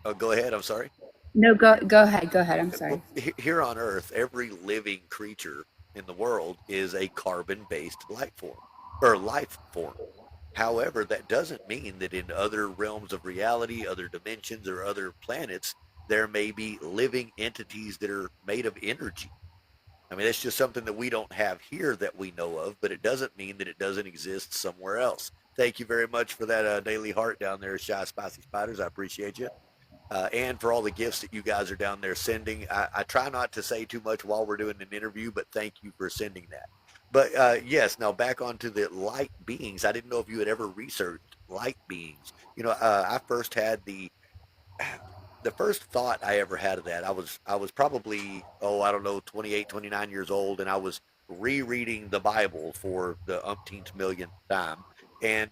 oh, go ahead. I'm sorry. no, go ahead, I'm Well, sorry. here on Earth, every living creature in the world is a carbon-based life form or life form. However, that doesn't mean that in other realms of reality, other dimensions, or other planets, there may be living entities that are made of energy. I mean, it's just something that we don't have here that we know of, but it doesn't mean that it doesn't exist somewhere else. Thank you very much for that daily heart down there, Shy Spicy Spiders. I appreciate you. And for all the gifts that you guys are down there sending. I try not to say too much while we're doing an interview, but thank you for sending that. But yes, now back onto the light beings. I didn't know if you had ever researched light beings. I first had the first thought I ever had of that. I was probably, I don't know, 28, 29 years old, and I was rereading the Bible for the umpteenth millionth time. And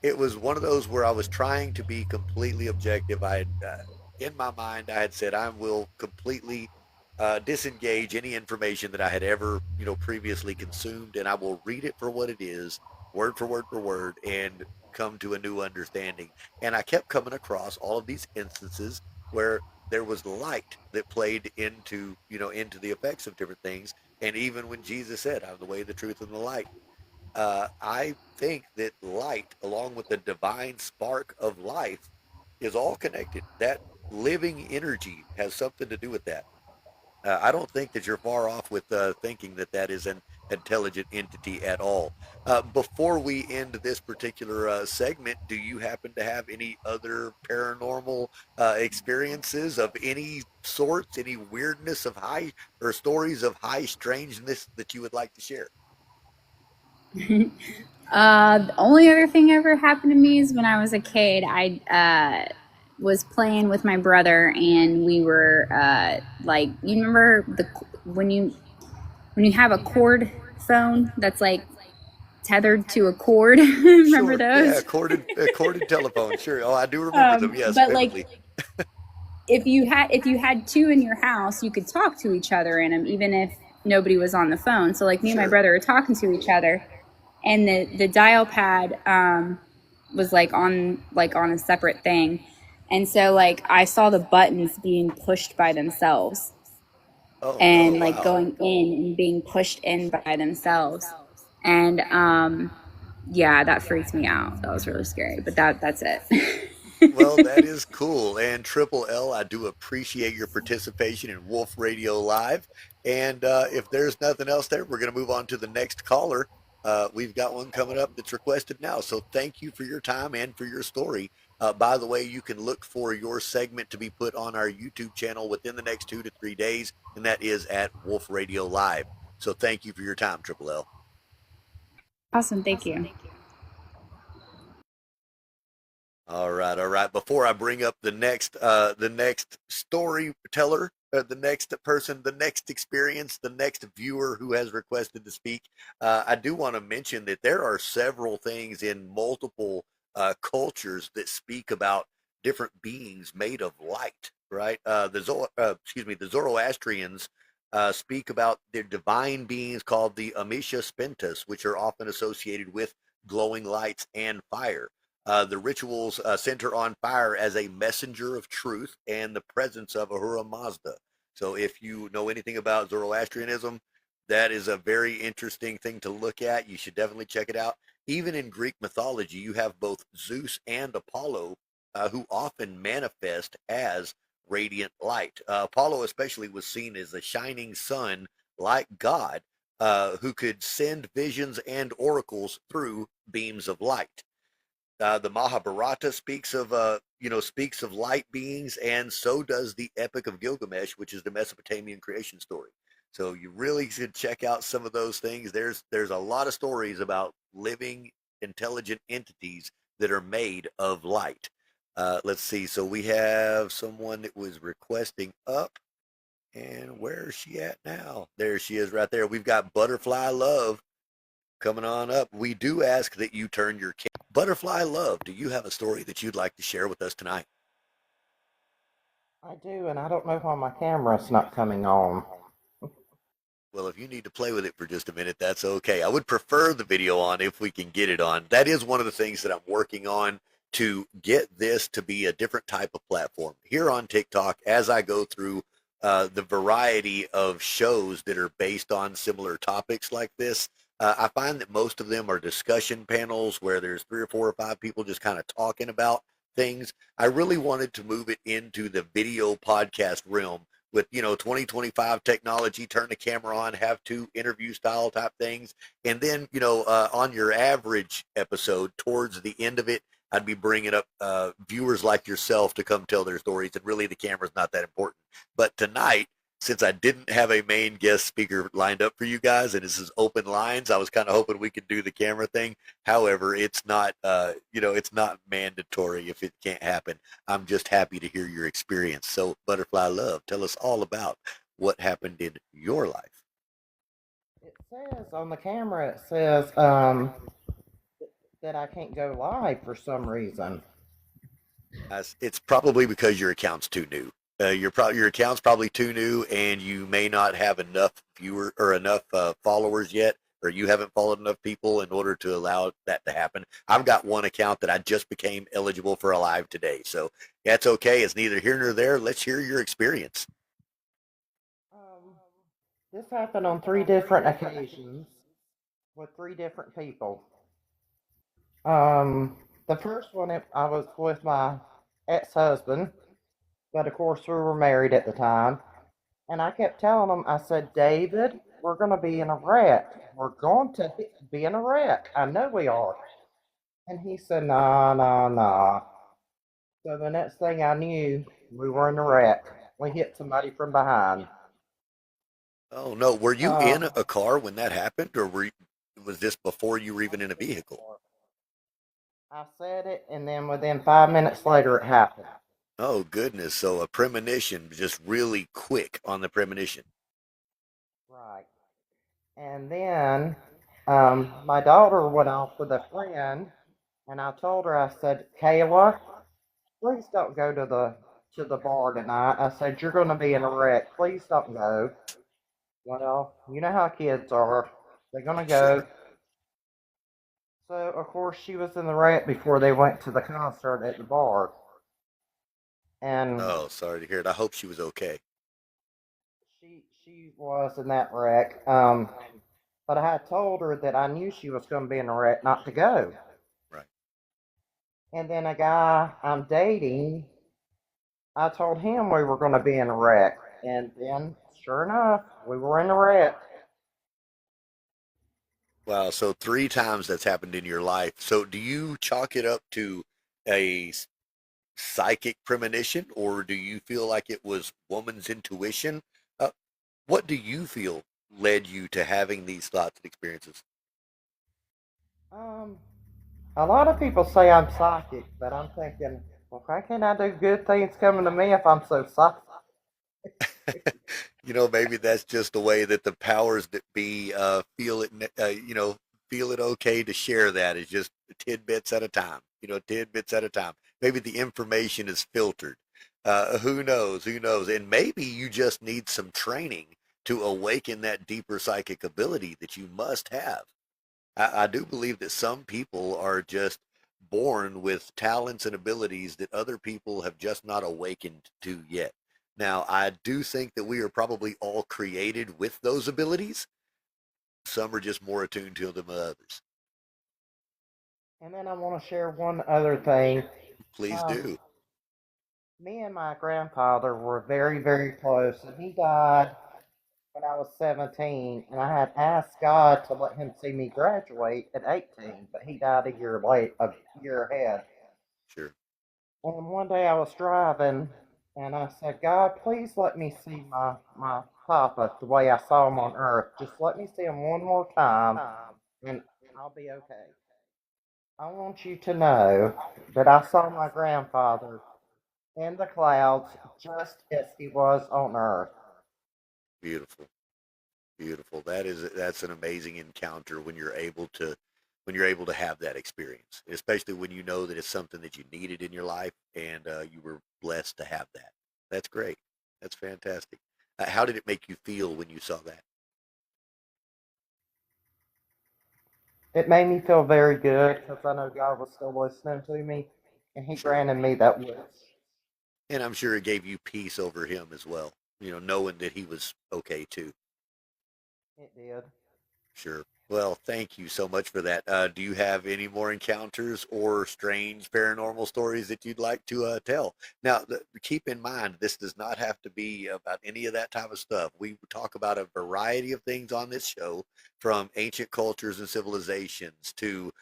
it was one of those where I was trying to be completely objective. I had, in my mind, I had said I will completely disengage any information that I had ever, previously consumed, and I will read it for what it is, word for word, and come to a new understanding. And I kept coming across all of these instances where there was light that played into the effects of different things. And even when Jesus said, I'm the way, the truth, and the light, I think that light, along with the divine spark of life, is all connected. That living energy has something to do with that. I don't think that you're far off with thinking that that is an intelligent entity at all. Before we end this particular segment, do you happen to have any other paranormal experiences of any sorts, any weirdness of high or stories of high strangeness that you would like to share? The only other thing ever happened to me is when I was a kid. I was playing with my brother, and we were like, you remember when you have a cord phone that's like tethered to a cord. Remember Sure. Yeah, those? corded telephone. Sure. Oh, I do remember them. Yes, But like, vividly. if you had two in your house, you could talk to each other in them, even if nobody was on the phone. So like me and my Sure. brother were talking to each other, and the dial pad was like on a separate thing, and so like I saw the buttons being pushed by themselves, Oh no! and like Wow. going in and being pushed in by themselves, and yeah, that freaked me out. That was really scary, but that's it. Well, that is cool. And Triple L, I do appreciate your participation in Wolf Radio Live. And if there's nothing else there, we're going to move on to the next caller. We've got one coming up that's requested now. So thank you for your time and for your story. By the way, you can look for your segment to be put on our YouTube channel within the next 2 to 3 days, and that is at Wolf Radio Live. So thank you for your time, Triple L. Awesome, thank you. All right, all right. Before I bring up the next storyteller, the next person, the next experience, the next viewer who has requested to speak, I do want to mention that there are several things in multiple cultures that speak about different beings made of light. Right? The Zoroastrians speak about their divine beings called the Amisha Spentas, which are often associated with glowing lights and fire. The rituals center on fire as a messenger of truth and the presence of Ahura Mazda. So, if you know anything about Zoroastrianism, that is a very interesting thing to look at. You should definitely check it out. Even in Greek mythology, you have both Zeus and Apollo, who often manifest as radiant light. Apollo, especially, was seen as a shining sun like God, who could send visions and oracles through beams of light. The Mahabharata speaks of light beings, and so does the Epic of Gilgamesh, which is the Mesopotamian creation story. So you really should check out some of those things. There's a lot of stories about living intelligent entities that are made of light. Let's see. So we have someone that was requesting up, and where is she at now? There she is, right there. We've got Butterfly Love coming on up. We do ask that you turn your Butterfly Love. Do you have a story that you'd like to share with us tonight? I do, and I don't know why my camera's not coming on. Well, if you need to play with it for just a minute, that's okay. I would prefer the video on if we can get it on. That is one of the things that I'm working on to get this to be a different type of platform here on TikTok as I go through the variety of shows that are based on similar topics like this. I find that most of them are discussion panels where there's 3 or 4 or 5 people just kind of talking about things. I really wanted to move it into the video podcast realm with 2025 technology, turn the camera on, have 2 interview style type things, and then on your average episode towards the end of it, I'd be bringing up viewers like yourself to come tell their stories, and really the camera's not that important. But tonight, since I didn't have a main guest speaker lined up for you guys, and this is open lines, I was kind of hoping we could do the camera thing. However, it's not it's not mandatory if it can't happen. I'm just happy to hear your experience. So, Butterfly Love, tell us all about what happened in your life. It says on the camera, it says that I can't go live for some reason. It's probably because your account's too new. Your account's probably too new, and you may not have enough viewer or enough followers yet, or you haven't followed enough people in order to allow that to happen. I've got one account that I just became eligible for a live today, so that's okay. It's neither here nor there. Let's hear your experience. Um, This happened on 3 different occasions with 3 different people. The first one, I was with my ex-husband, but of course we were married at the time. And I kept telling him, I said, David, we're going to be in a wreck. We're going to be in a wreck. I know we are. And he said, nah, nah, nah. So the next thing I knew, we were in a wreck. We hit somebody from behind. Oh no, were you Uh, in a car when that happened, or was this before you were even in a vehicle? I said it, and then within 5 minutes later, it happened. Oh goodness, so a premonition, just really quick on the premonition. Right. And then my daughter went off with a friend, and I told her, I said, Kayla, please don't go to the bar tonight. I said, you're going to be in a wreck. Please don't go. Well, you know how kids are. They're going to Sure. go. So, of course, she was in the wreck before they went to the concert at the bar. And Oh, sorry to hear it. I hope she was okay. she was in that wreck. But I had told her that I knew she was going to be in a wreck not to go. Right. And then a guy I'm dating, I told him we were going to be in a wreck. And then, sure enough, we were in a wreck. Wow, so 3 times that's happened in your life. So do you chalk it up to a psychic premonition, or do you feel like it was woman's intuition? Uh, what do you feel led you to having these thoughts and experiences? Um, a lot of people say I'm psychic, but I'm thinking, well, why can't I do good things coming to me if I'm so psychic? Maybe that's just the way that the powers that be feel it, feel it okay to share that. Is just tidbits at a time, tidbits at a time. Maybe the information is filtered. Who knows? Who knows? And maybe you just need some training to awaken that deeper psychic ability that you must have. I do believe that some people are just born with talents and abilities that other people have just not awakened to yet. Now, I do think that we are probably all created with those abilities. Some are just more attuned to them than others. And then I want to share one other thing. Please Um, do. Me and my grandfather were very, very close, and he died when I was 17, and I had asked God to let him see me graduate at 18, but he died a year ahead. Sure. And one day I was driving, and I said, God, please let me see my papa the way I saw him on earth. Just let me see him one more time, and I'll be okay. I want you to know that I saw my grandfather in the clouds just as he was on earth. Beautiful. Beautiful. That's an amazing encounter when you're able to have that experience, especially when you know that it's something that you needed in your life and you were blessed to have that. That's great. That's fantastic. How did it make you feel when you saw that? It made me feel very good because I know God was still listening to me, and He Sure. granted me that wish. And I'm sure it gave you peace over him as well, knowing that he was okay too. It did. Sure. Well, thank you so much for that. Do you have any more encounters or strange paranormal stories that you'd like to tell? Now, keep in mind, this does not have to be about any of that type of stuff. We talk about a variety of things on this show, from ancient cultures and civilizations to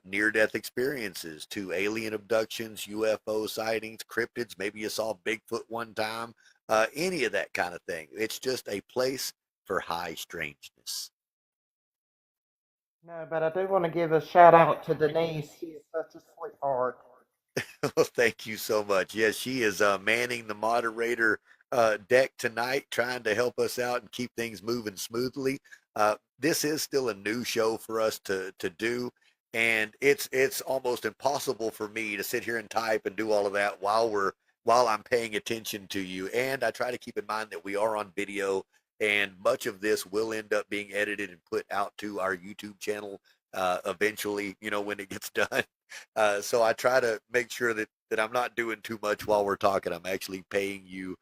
near-death experiences to alien abductions, UFO sightings, cryptids. Maybe you saw Bigfoot one time, any of that kind of thing. It's just a place for high strangeness. No, but I do want to give a shout out to Denise. She is such a sweetheart. Well, thank you so much. Yes, she is manning the moderator deck tonight, trying to help us out and keep things moving smoothly. This is still a new show for us to do, and it's almost impossible for me to sit here and type and do all of that while I'm paying attention to you. And I try to keep in mind that we are on video, and much of this will end up being edited and put out to our YouTube channel eventually. When it gets done. So I try to make sure that that I'm not doing too much while we're talking. I'm actually paying you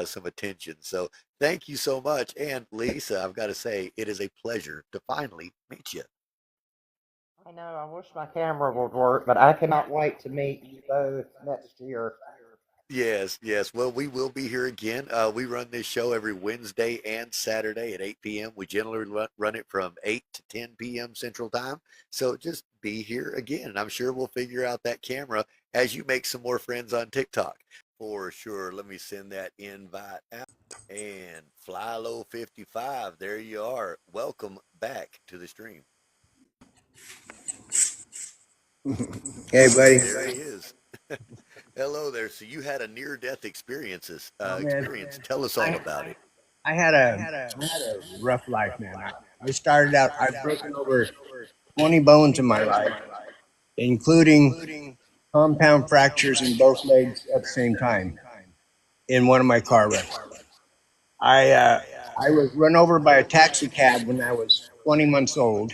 some attention. So thank you so much. And Lisa, I've got to say, it is a pleasure to finally meet you. I know, I wish my camera would work, but I cannot wait to meet you both next year. Yes, yes. Well, we will be here again. We run this show every Wednesday and Saturday at 8 p.m. We generally run it from 8 to 10 p.m. Central Time. So just be here again. And I'm sure we'll figure out that camera as you make some more friends on TikTok. For sure. Let me send that invite out. And Flylow55, there you are. Welcome back to the stream. Hey, buddy. There he is. Hello there. So you had a near-death Oh man, experience. Tell us all I about it. I had a rough life, man. I started out. I've broken over 20 bones in my life, including compound fractures in both legs at the same time in one of my car wrecks. I uh, I was run over by a taxi cab when I was 20 months old.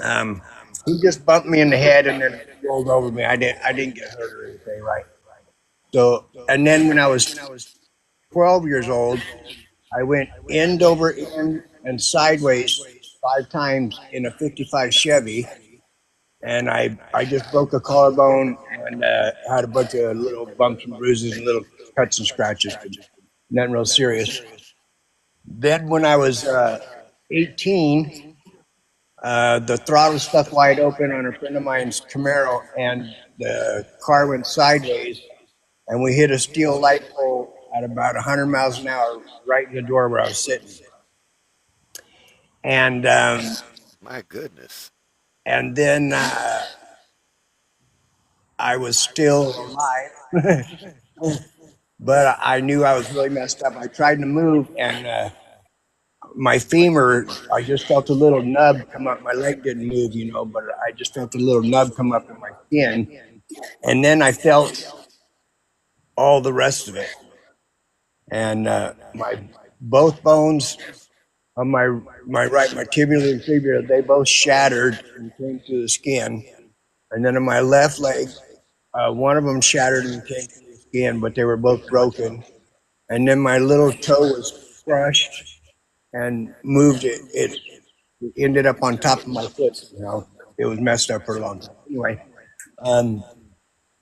Um, he just bumped me in the head and then rolled over me. I didn't get hurt or anything, right? So, and then when I was 12 years old, I went end over end and sideways 5 times in a 55 Chevy, and I just broke a collarbone and had a bunch of little bumps and bruises and little cuts and scratches, but nothing real serious. Then when I was 18, the throttle stuck wide open on a friend of mine's Camaro, and the car went sideways, and we hit a steel light pole at about 100 miles an hour right in the door where I was sitting. And My goodness. and then I was still alive, but I knew I was really messed up. I tried to move, and my femur, I just felt a little nub come up. My leg didn't move, but I just felt a little nub come up in my skin, and then I felt all the rest of it, and my both bones on my tibial and fibula, they both shattered and came through the skin, and then on my left leg, one of them shattered and came through the skin, but they were both broken. And then my little toe was crushed and moved. It ended up on top of my foot. It was messed up for a long time. Anyway, um,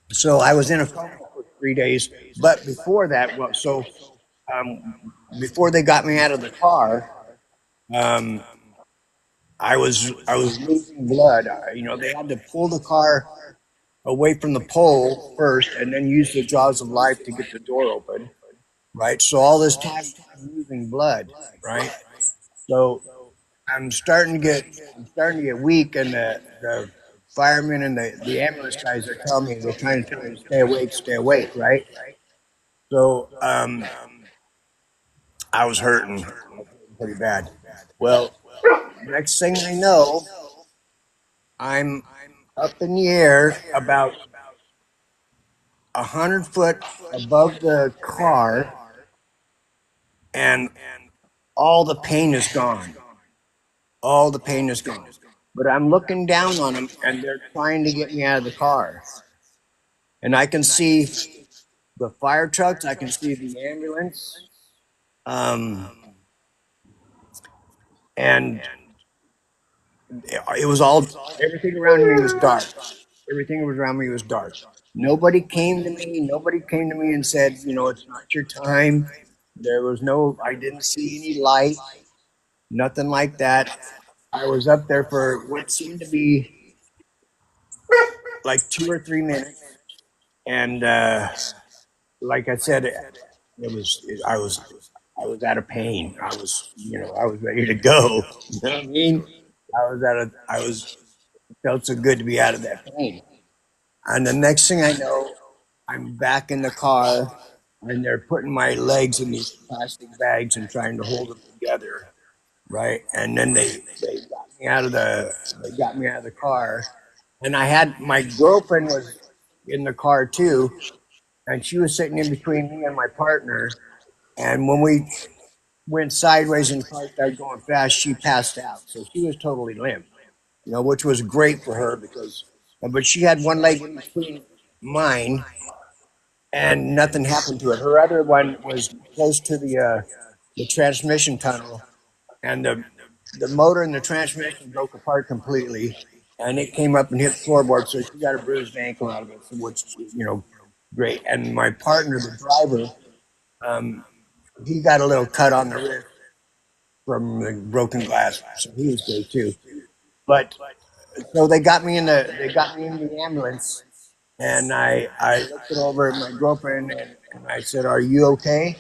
so I was in a coma for 3 days. But before that, before they got me out of the car, um, I was losing blood. They had to pull the car away from the pole first, and then use the jaws of life to get the door open. Right. So all this time I'm losing blood. Right. So I'm starting to get weak, and the firemen and the ambulance guys are telling me, they're trying to tell me to stay awake, right? So I was hurting pretty bad. Well, next thing I know, I'm up in the air about 100 foot above the car, and all the pain is gone. All the pain is gone. But I'm looking down on them, and they're trying to get me out of the car. And I can see the fire trucks. I can see the ambulance. Um, and it was all, everything around me was dark. Everything around me was dark. Nobody came to me. Nobody came to me and said, it's not your time. There was I didn't see any light, nothing like that. I was up there for what seemed to be like 2 or 3 minutes. And like I said, it was, I was out of pain. I was ready to go. You know what I mean? I was felt so good to be out of that pain. And the next thing I know, I'm back in the car, and they're putting my legs in these plastic bags and trying to hold them together, right? And then they got me out of the car, and I had my girlfriend was in the car too, and she was sitting in between me and my partner. And when we went sideways and the car started going fast, she passed out, so she was totally limp. Which was great for her, but she had one leg in between. mine, and nothing happened to it. Her other one was close to the transmission tunnel, and the motor and the transmission broke apart completely, and it came up and hit the floorboard, so she got a bruised ankle out of it, which great. And my partner, the driver, he got a little cut on the wrist from the broken glass, so he was great too. But so they got me in the ambulance, and I looked it over at my girlfriend, and I said, "Are you okay?"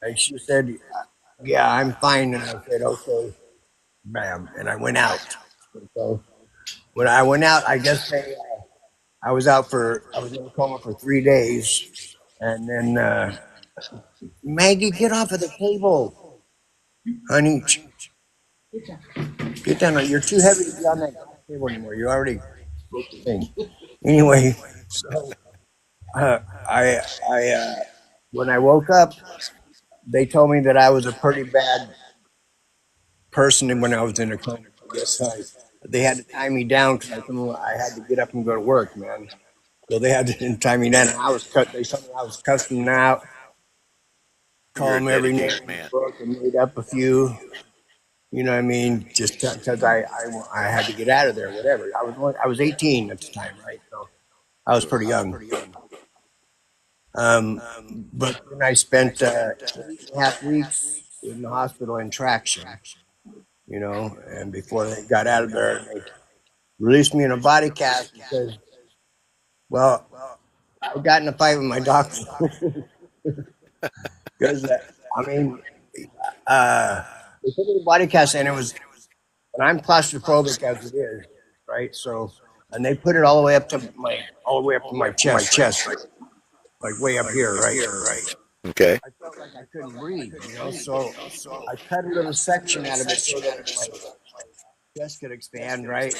And she said, "Yeah, I'm fine." And I said, "Okay." Bam, and I went out. So when I went out, I guess I was in a coma for 3 days, and then Maggie, get off of the table, honey. Get down. You're too heavy to be on that table anymore. You already broke the thing. Anyway, so I when I woke up, they told me that I was a pretty bad person when I was in a coma. I guess they had to tie me down because I had to get up and go to work, man. So they had to tie me down. I was cut. They told me I was cussing out, call them every name in the book, and made up a few. You know what I mean? Just because I had to get out of there, whatever. I was 18 at the time, right? So I was pretty young. But then I spent 8.5 weeks in the hospital in traction, and before they got out of there, they released me in a body cast because, well, I got in a fight with my doctor. Because, I mean, they put me in a body cast, and and I'm claustrophobic as it is, right? So, and they put it all the way up to my chest, like way up here, right? Okay. I felt like I couldn't breathe, so I cut a little section out of it so that my chest could expand, right?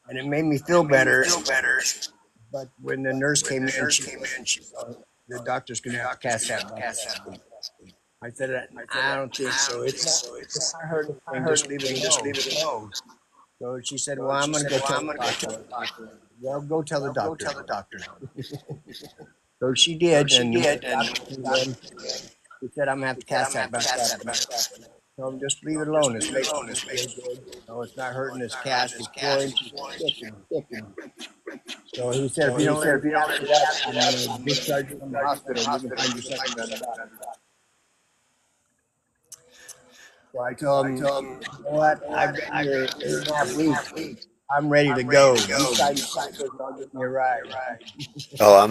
And it made me feel better. But when the nurse came in, the doctor's going to have to cast that back. I said, I don't think so. It's not hurting anything. Just leave it alone. So she said, well, I'm going to go tell the doctor. Well, go tell the doctor. So she did, and she said, I'm going to have to cast that back up. So just leave it alone. It's making me feel good. It's not hurting his cast. It's 4 inches thick. So he said, if you don't let it after that, I'm going to discharge you from the hospital. You can find yourself another doctor. So I told him, you know what? I've been here 8.5 weeks. I'm ready to go. You sign the papers and I'll get me a ride. Oh, I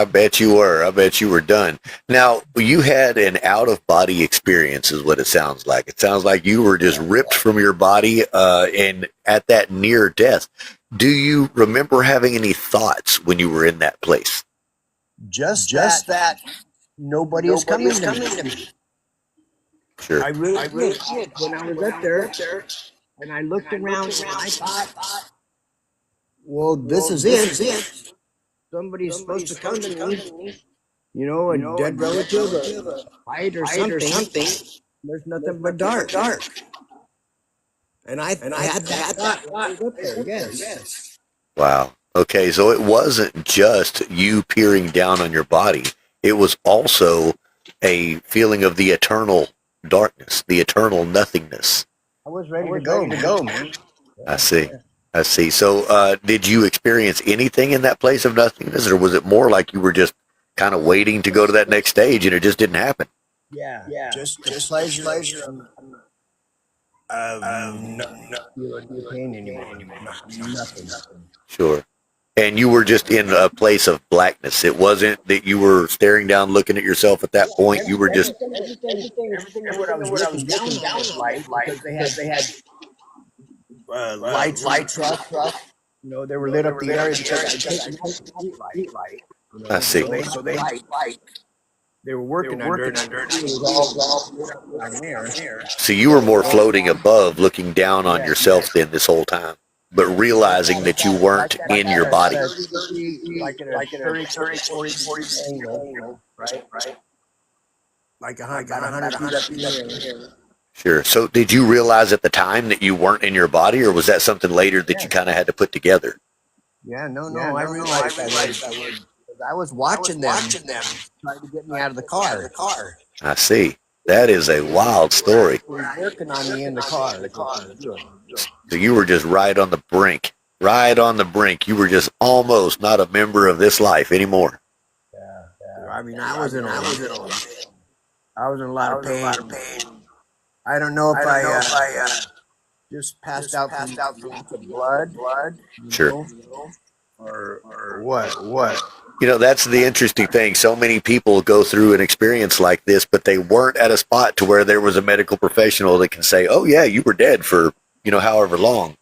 bet you were. I bet you were done. Now, you had an out of body experience is what it sounds like. It sounds like you were just ripped from your body and at that near death. Do you remember having any thoughts when you were in that place? Just that nobody is coming to me. Sure. I really did. When I was up there and I looked around and I thought, well, this is it. Somebody's supposed to come to me. A dead relative, a fight or something. There's nothing but dark. And I had that thought when I was up there, yes. Wow. Okay, so it wasn't just you peering down on your body. It was also a feeling of the eternal darkness, the eternal nothingness. I was ready to go, man. I see. So did you experience anything in that place of nothingness, or was it more like you were just kind of waiting to go to that next stage and it just didn't happen? Yeah. Just pleasure of not feeling pain anymore. Nothing. Sure. And you were just in a place of blackness. It wasn't that you were staring down, looking at yourself at that point. You were just everything what I was looking down on was light because they had lights truck. They were lit up the area because I light. I see. So they were working under it. It was all down there. So you were more floating above, looking down on yourself then this whole time, but realizing that you weren't in your body. Like at a 40 angle, right? Like 100 feet up in the air. Sure. So did you realize at the time that you weren't in your body, or was that something later that you kind of had to put together? Yeah, no, I realized I would. 'Cause I was watching them trying to get me out of the car. I see. That is a wild story. They were working on me in the car is what they were doing. So you were just right on the brink. Right on the brink. You were just almost not a member of this life anymore. Yeah. I mean, I was in a lot of pain. I don't know if I just passed out from lots of blood, Sure. or what. That's the interesting thing. So many people go through an experience like this, but they weren't at a spot to where there was a medical professional that can say, oh, yeah, you were dead for, however long.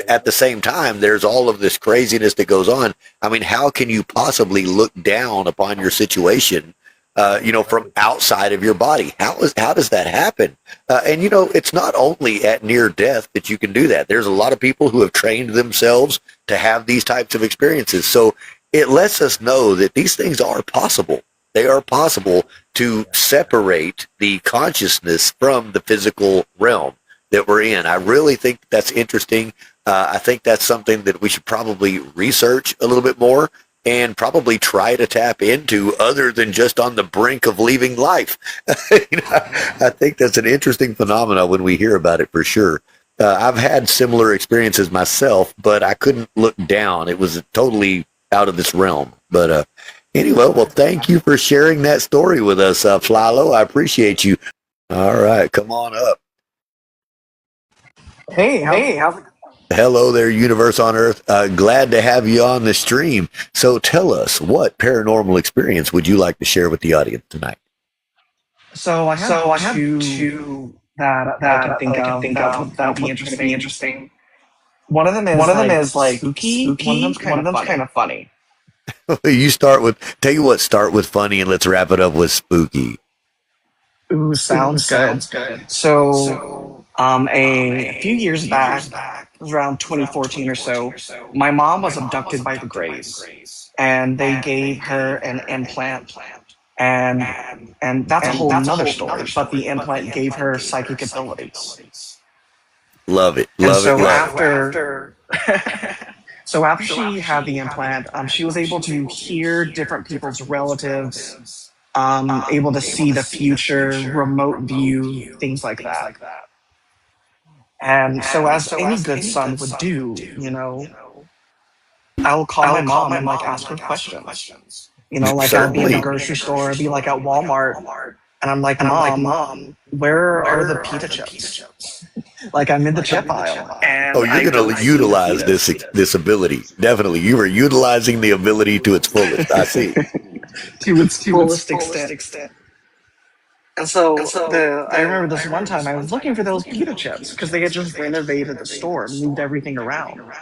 At the same time, there's all of this craziness that goes on. I mean, how can you possibly look down upon your situation, from outside of your body? How does that happen? And it's not only at near death that you can do that. There's a lot of people who have trained themselves to have these types of experiences. So it lets us know that these things are possible. They are possible to separate the consciousness from the physical realm that we're in. I really think that's interesting. I think that's something that we should probably research a little bit more and probably try to tap into other than just on the brink of leaving life. I think that's an interesting phenomenon when we hear about it for sure. I've had similar experiences myself, but I couldn't look down. It was totally out of this realm. But anyway, well, thank you for sharing that story with us, Flylo. I appreciate you. All right, come on up. Hey, how's it going? Hello there, Universe on Earth. Glad to have you on the stream. So tell us, what paranormal experience would you like to share with the audience tonight? So I have two that I can think of that would be interesting. One of them is like spooky. One of them's kind of funny. Tell you what, start with funny and let's wrap it up with spooky. Ooh, sounds good. So, a few years back, it was around 2014 or so, my mom was abducted by the Greys, and they gave her an implant, and that's a whole nother story. But the implant gave her psychic abilities. Love it. And Love so it. after, so after she had the implant, she was able to hear different people's relatives, able to see the future, remote view, things like that. And so, as any good son would do, I'll call my mom and like ask her questions. Like I'll be in the grocery store, I'll be like at Walmart, and I'm like, Mom, where are the pita chips? Like I'm in the chip aisle. And you're going to utilize this ability. Definitely. You were utilizing the ability to its fullest. I see. to its fullest extent. And so I remember this one time I was looking for those pita chips because they had just renovated the store and moved everything around. And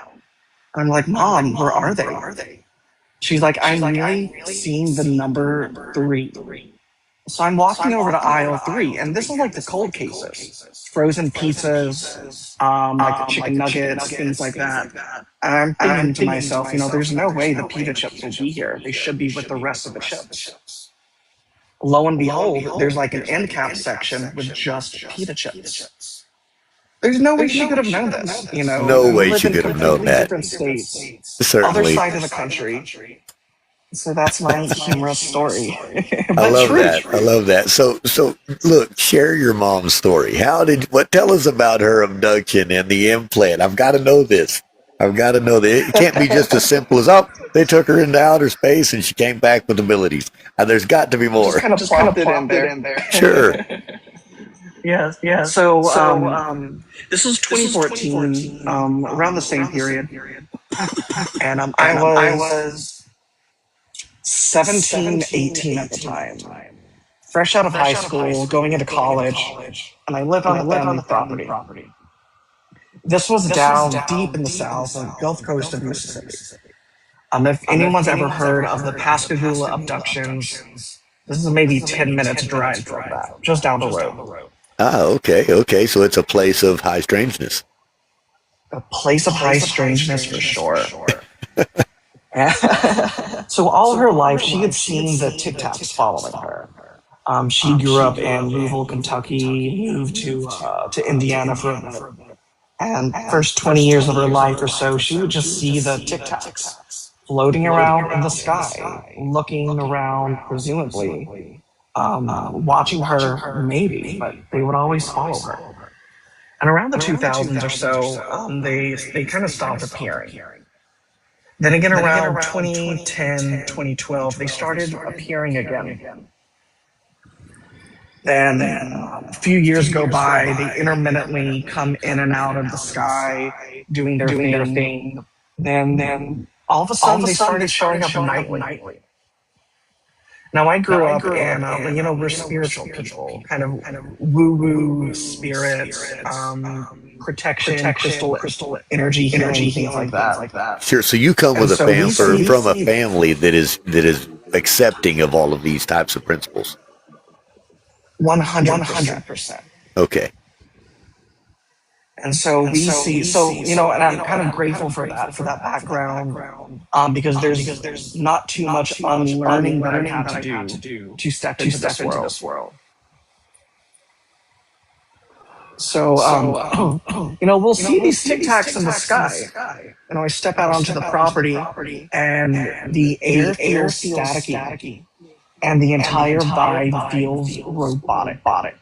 I'm like, Mom, where are they? She's like, I'm really seeing the number 3. So I'm walking over to aisle 3, and this is like the cold cases, frozen pizzas, like the chicken nuggets, things like that. And I'm thinking to myself, there's no way the pita chips will be here. They should be with the rest of the chips. Lo and behold, there's like an end cap section with just pita chips. There's no way she could have known this, No way she could have known that. Different states, Certainly. other side of the country. So that's my humorous story. I love that. I love that. So look, share your mom's story. Tell us about her abduction and the implant. I've got to know this. It can't be just as simple as, they took her into outer space and she came back with abilities. There's got to be more. Just kind of plopped it in there. Sure. Yeah. So, this was 2014, around the same period. And I was 17, 18 at the time. Fresh out of high school, going into college, and I lived on the family property. This was down deep in the south on the Gulf Coast of Mississippi. If anyone's ever heard of the Pascagoula abductions, this is maybe 10 minutes drive from that, just down the road. Okay. So it's a place of high strangeness. A place of high strangeness for sure. So all her life, she had seen the Tic Tacs following her. She grew up in Louisville, Kentucky, moved to Indiana for a bit. And first 20 years of her life or so, she would just see the Tic Tacs floating around in the sky, looking around, presumably, watching her, maybe, but they would always follow her. And around the 2000s or so, they kind of stopped appearing. Then again, around 2010, 2012, they started appearing again. Then a few years go by, they intermittently come in and out of the sky, doing their thing. Then all of a sudden, they started showing up nightly. Now, I grew up and, we're spiritual people, kind of woo-woo spirits, protection, crystal energy, things like that. Sure. So you come with from a family that is accepting of all of these types of principles. 100%. Okay. And so we see, and I'm kind of grateful for that background, because there's not too much unlearning that I have to do to step into this world. So, we'll see these Tic Tacs in the sky. I step out onto the property, and the air feels staticky, and the entire vibe feels robotic.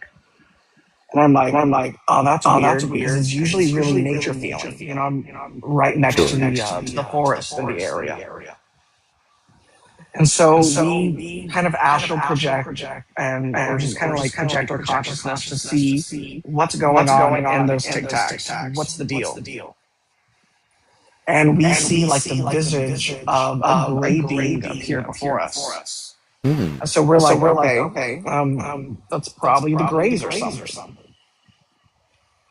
And I'm like, oh, that's weird, because it's usually really nature feeling. I'm right next to the forest in the area. And so we kind of astral project or just kind of like project our consciousness to see what's going on in those Tic Tacs. What's the deal? And we see like the visage of a gray being appear before us. And so we're like, okay, that's probably the Greys or something.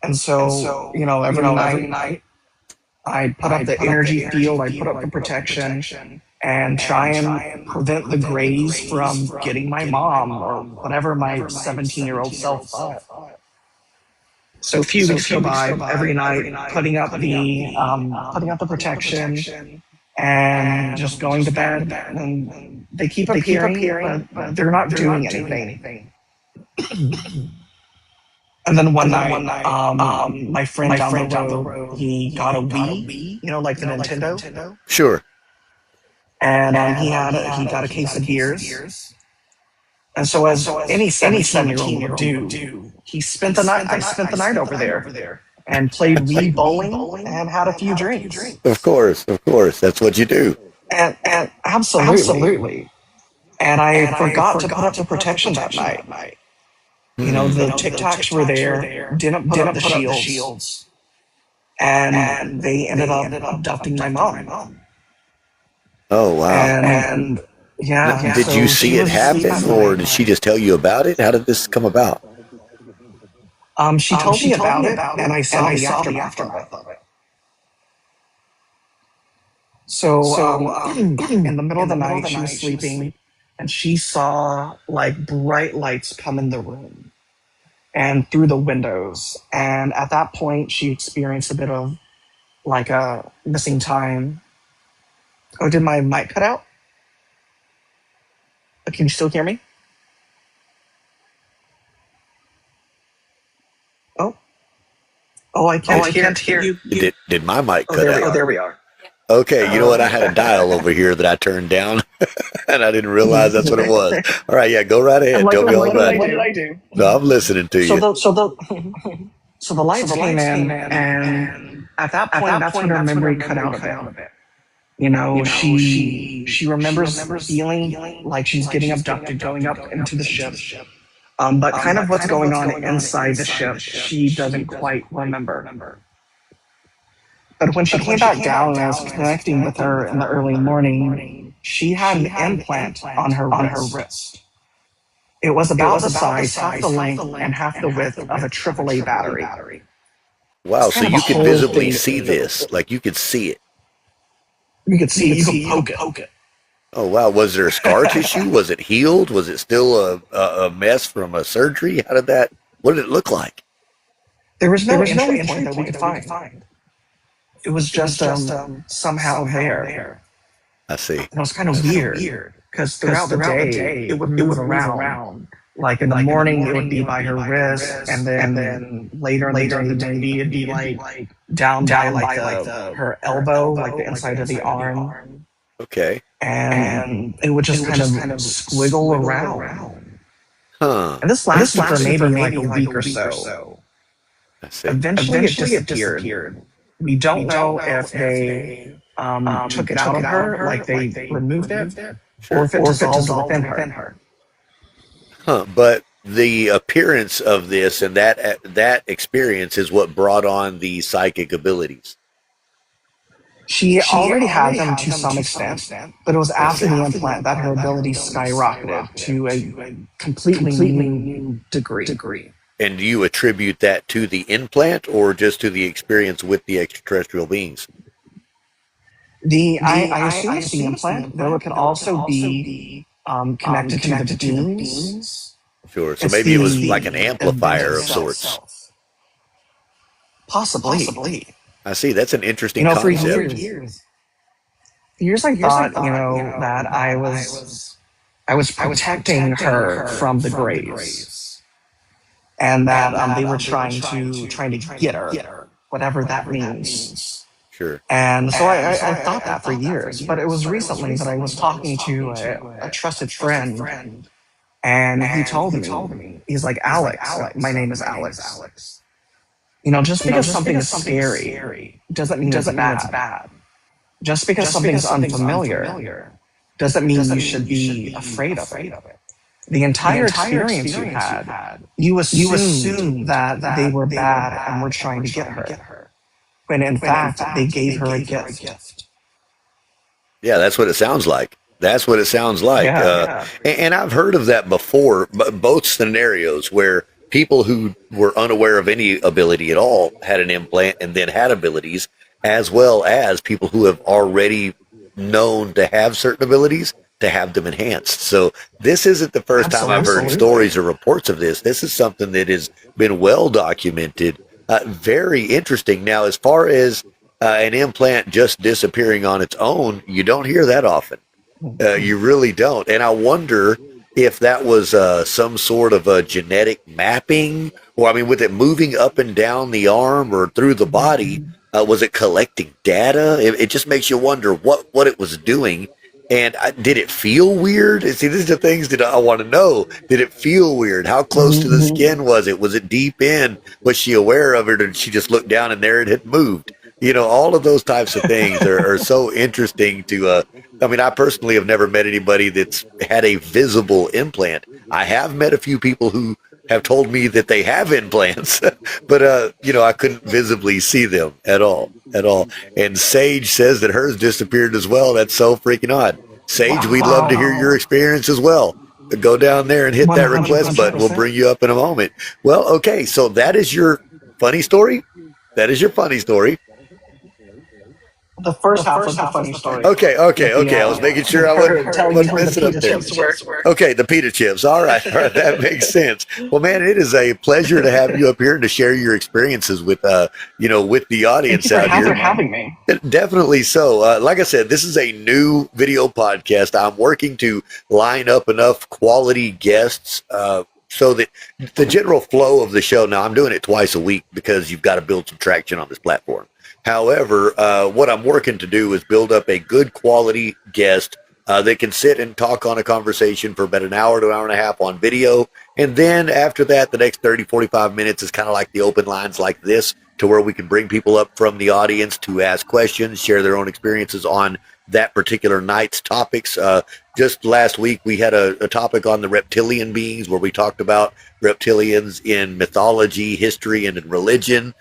And so, every night I put up the energy field, I put up the protection, and try and prevent the Greys from getting my mom or whatever my 17-year-old self thought. So a few weeks go by every night, putting up the protection and just going to bed. And they keep appearing, but they're not doing anything. And then one night, my friend down the road, he got a Wii, like the Nintendo. Sure. And he got a case of beers. And so as any 17-year-old would do, I spent the night over there and played Wii bowling and had a few drinks. Of course. That's what you do. And absolutely. And I forgot to put up the protection that night. The Tic Tacs were there, didn't put up the shields, and they ended up abducting my mom. Oh, wow. And did you see it happen, or did she just tell you about it? How did this come about? She told me about it, and I saw the aftermath of it. So, in the middle of the night, she was sleeping, and she saw like bright lights come in the room and through the windows. And at that point, she experienced a bit of like a missing time. Oh, did my mic cut out? Can you still hear me? Oh, I can't hear you. Did my mic cut out? Oh, there we are. Okay, you know what? I had a dial over here that I turned down, and I didn't realize that's what it was. All right, yeah, go right ahead. Tell me all about it. What did I do? No, I'm listening to you. So the lights came in, and at that point, that's when her memory cut out a bit. She remembers feeling like she's getting abducted, going up into the ship. But kind of what's going on inside the ship, she doesn't quite remember. But when she came back down and I was connecting with her in the early morning, she had an implant on her wrist. It was about the size, half the length, and half the width of a AAA battery. Wow, so you could visibly see this. Like you could see it. You could see it. You could poke it. Oh, wow. Was there scar tissue? Was it healed? Was it still a mess from a surgery? What did it look like? There was no entry point that we could find. It was just somehow there. I see. And it was kind of weird because throughout the day it would move around. Like in the morning, it would be by her wrist, and then later in the day, maybe it'd be like down by like her elbow, like the inside of the arm, Okay. and it would just kind of squiggle around. Huh. And this lasted for maybe like a week or so. I see. Eventually, it disappeared. We don't know if they took it out of her, like they removed it, or if it dissolved within her. Huh. But the appearance of this and that experience is what brought on the psychic abilities. She already had them to some extent, but it was after the implant that her ability skyrocketed to a completely new degree. And do you attribute that to the implant or just to the experience with the extraterrestrial beings? I assume it's the implant, though it could also be connected to the beings. Sure. So maybe it was like an amplifier of sorts. Possibly. I see. That's an interesting concept. For years I thought, that I was protecting her from the Greys, and that they were trying to get her, whatever that means. Sure. And so I thought that for years, but it was recently that I was talking to a trusted friend, and he told me, he's like, Alex, my name is Alex. Just because something is scary doesn't mean it's bad. Just because something's unfamiliar doesn't mean you should be afraid of it. The entire experience you had, you assumed that they were bad and were trying to get her, when in fact they gave her a gift. Yeah, that's what it sounds like. That's what it sounds like. Yeah. And I've heard of that before, both scenarios where people who were unaware of any ability at all had an implant and then had abilities, as well as people who have already known to have certain abilities to have them enhanced. So this isn't the first time I've heard stories or reports of this. This is something that has been well documented. Very interesting. Now, as far as an implant just disappearing on its own, you don't hear that often. You really don't. And I wonder if that was some sort of a genetic mapping, or I mean, with it moving up and down the arm or through the body, was it collecting data? It just makes you wonder what it was doing. And did it feel weird? See, these are the things that I want to know. Did it feel weird? How close to the skin was it? Was it deep in? Was she aware of it, or did she just look down and there it had moved? All of those types of things are so interesting to, I mean, I personally have never met anybody that's had a visible implant. I have met a few people who have told me that they have implants, but, I couldn't visibly see them at all. And Sage says that hers disappeared as well. That's so freaking odd. Sage, we'd love to hear your experience as well. Go down there and hit that request button. We'll bring you up in a moment. Well, okay, so that is your funny story. The first half was the funny story. Okay. I was making sure I wasn't messing up there. Okay, the pita chips. All right. That makes sense. Well, man, it is a pleasure to have you up here and to share your experiences with, with the audience out here. Thank you for having me. Definitely so. Like I said, this is a new video podcast. I'm working to line up enough quality guests so that the general flow of the show. Now, I'm doing it twice a week because you've got to build some traction on this platform. However, what I'm working to do is build up a good quality guest that can sit and talk on a conversation for about an hour to an hour and a half on video. And then after that, the next 30, 45 minutes is kind of like the open lines like this, to where we can bring people up from the audience to ask questions, share their own experiences on that particular night's topics. Just last week, we had a topic on the reptilian beings, where we talked about reptilians in mythology, history, and in religion.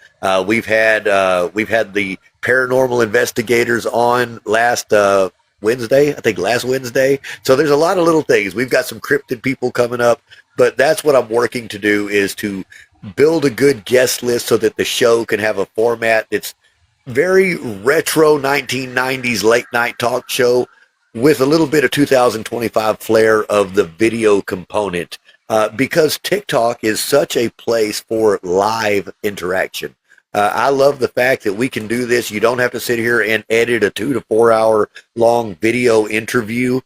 We've had the paranormal investigators on last Wednesday. So there's a lot of little things. We've got some cryptid people coming up, but that's what I'm working to do, is to build a good guest list so that the show can have a format that's very retro 1990s late night talk show with a little bit of 2025 flair of the video component, because TikTok is such a place for live interaction. I love the fact that we can do this. You don't have to sit here and edit a 2 to 4 hour long video interview.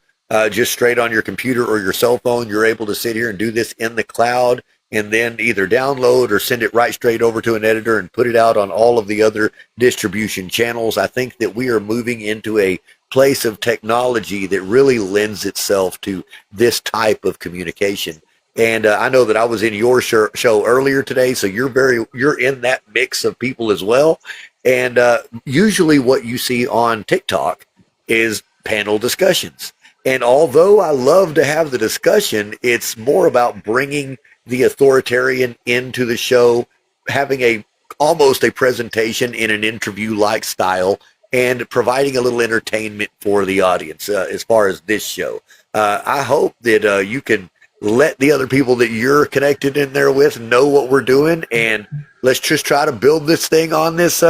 just straight on your computer or your cell phone. You're able to sit here and do this in the cloud and then either download or send it right straight over to an editor and put it out on all of the other distribution channels. I think that we are moving into a place of technology that really lends itself to this type of communication. And I know that I was in your show earlier today, so you're in that mix of people as well. And usually, what you see on TikTok is panel discussions. And although I love to have the discussion, it's more about bringing the authoritarian into the show, having almost a presentation in an interview like style, and providing a little entertainment for the audience as far as this show. I hope that you can let the other people that you're connected in there with know what we're doing, and let's just try to build this thing on this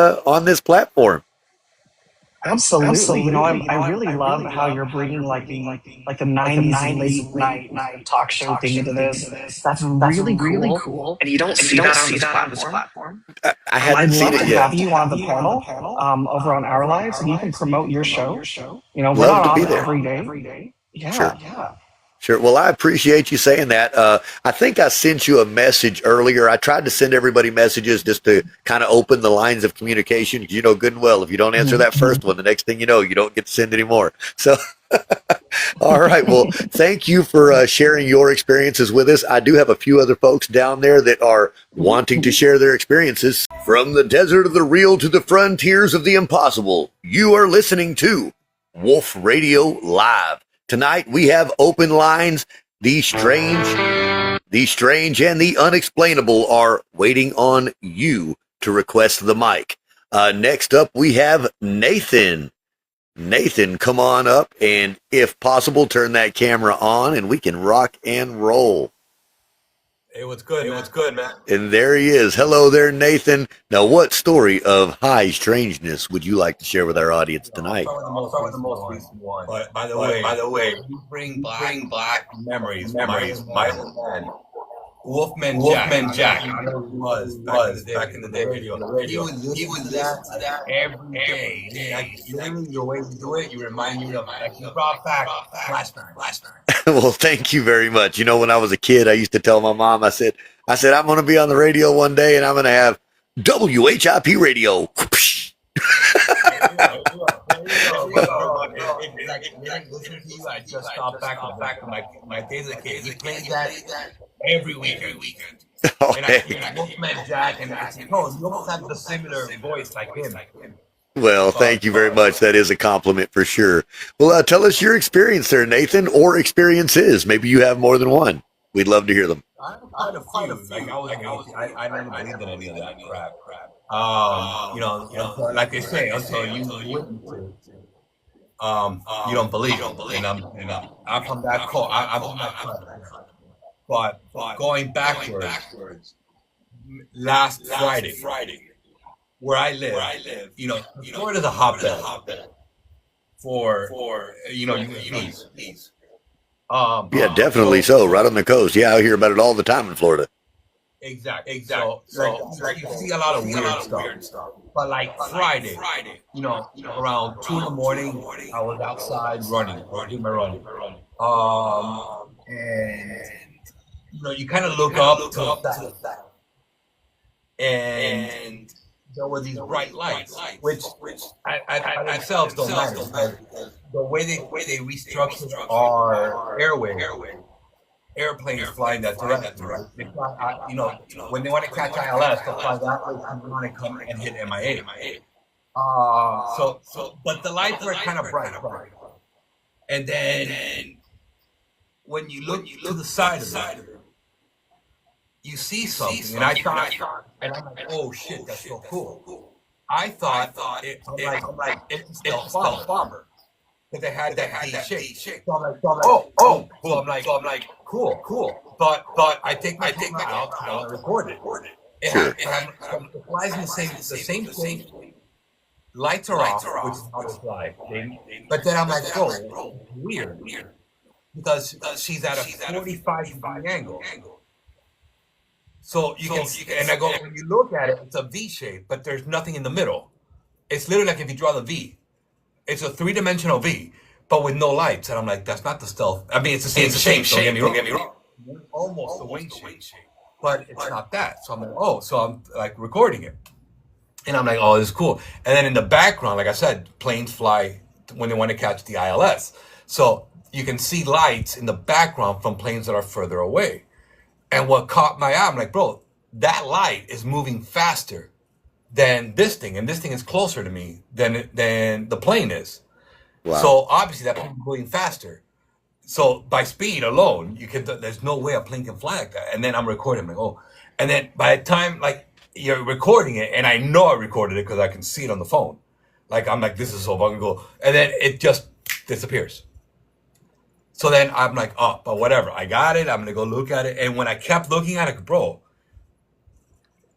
platform. Absolutely. I really love how you're bringing like the 90s late night talk show thing into this. That's really cool. And you don't see that on this platform. I hadn't I'd seen love it to yet. have you on the panel over on Our Lives, and you can promote your show. We're Love not to on be there. every day. Yeah. Sure. Sure. Well, I appreciate you saying that. I think I sent you a message earlier. I tried to send everybody messages just to kind of open the lines of communication. You know good and well, if you don't answer that first one, the next thing you know, you don't get to send anymore. So, all right. Well, thank you for sharing your experiences with us. I do have a few other folks down there that are wanting to share their experiences. From the desert of the real to the frontiers of the impossible, you are listening to Wolf Radio Live. Tonight we have open lines. The strange and the unexplainable are waiting on you to request the mic. Next up we have Nathan. Nathan, come on up, and if possible, turn that camera on and we can rock and roll. Hey, what's good? What's good, man? And there he is. Hello there, Nathan. Now, what story of high strangeness would you like to share with our audience tonight? I'll start with the most recent one. But by the way, you bring black memories. My old man, Wolfman Jack. I know who he was back in the day. He would listen to that every day. Like, literally, the way you do it, you remind me of, like, you brought back flashback. Well, thank you very much. You know, when I was a kid, I used to tell my mom, I said, I'm going to be on the radio one day and I'm going to have WHIP radio. Listen to you, I just thought back to my days as a kid. He played that every weekend. Oh, And I Wolfman Jack, and I said, oh, you almost have the similar voice like him. Well, thank you very much. That is a compliment for sure. Well, tell us your experience there, Nathan, or experiences. Maybe you have more than one. We'd love to hear them. I have quite a few. I never believed in any of that crap. Like they say, until you witness it, you don't believe. And I'm from that cult. I'm from that cult. But going backwards, last Friday, where I live, Florida's a hotbed for UFOs. Yeah, definitely so. Right on the coast. Yeah, I hear about it all the time in Florida. Exactly. So you see a lot of weird stuff. But like Friday, around 2 in the morning, I was outside running. And you kind of look up to the side, and there were these bright lights, which I themselves don't matter. The way they restructured our airway, airplanes flying that direction, right? They fly, when they want to catch ILS, they fly that way. When they want to come and hit MIA. But the lights were kind of bright. And then when you look to the side of it, you see something, and I thought, and I'm like, oh shit, that's so cool. I thought, I'm like, it's a bomber. Because they had that shape. So I'm like, oh. So I'm like, cool. But I take my camera out, I want to record it. Sure. And it flies in the same shape. Lights are off, which is how they fly. But then I'm like, oh, weird. Because she's at a 45-degree angle. So you can and I go, when you look at it, it's a V shape, but there's nothing in the middle. It's literally like if you draw the V. It's a 3-dimensional V, but with no lights. And I'm like, that's not the stealth. I mean, it's the same shape. Don't get me wrong. Almost the wing shape, but it's not that. So I'm like, oh, so I'm like recording it. And I'm like, oh, this is cool. And then in the background, like I said, planes fly when they want to catch the ILS. So you can see lights in the background from planes that are further away. And what caught my eye, I'm like, bro, that light is moving faster than this thing. And this thing is closer to me than the plane is. Wow. So obviously that plane is moving faster. So by speed alone, there's no way a plane can fly like that. And then I'm recording, like, oh. And then by the time, like, you're recording it, and I know I recorded it because I can see it on the phone. Like, I'm like, this is so fucking cool. And then it just disappears. So then I'm like, oh, but whatever. I got it. I'm going to go look at it. And when I kept looking at it, bro,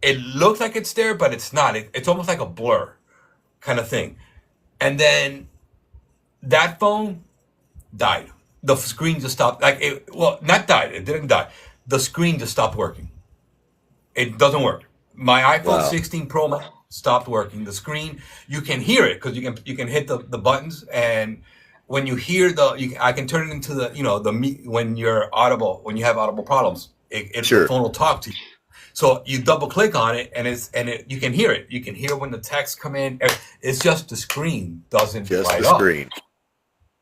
it looks like it's there, but it's not. It's almost like a blur kind of thing. And then that phone died. The screen just stopped. Not died. It didn't die. The screen just stopped working. It doesn't work. My iPhone 16 Pro Max stopped working. The screen, you can hear it because you can hit the buttons, and when you hear I can turn it into when you're audible, when you have audible problems, the phone will talk to you. So you double click on it, and you can hear it. You can hear when the texts come in. It's just the screen doesn't light up. Screen.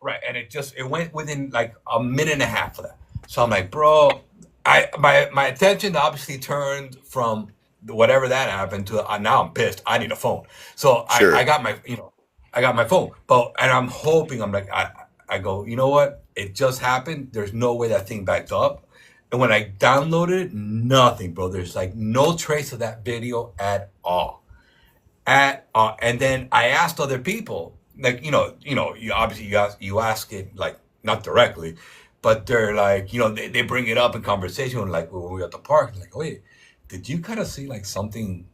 Right, and it went within like a minute and a half of that. So I'm like, bro, my attention obviously turned from whatever that happened to now I'm pissed. I need a phone. So I got my phone, and I'm hoping, I'm like, I go, you know what? It just happened. There's no way that thing backed up. And when I downloaded it, nothing, bro. There's like no trace of that video at all. And then I asked other people, like, you obviously you ask it, like, not directly, but they're like, they bring it up in conversation, like when we were at the park, like, wait, did you kind of see like something?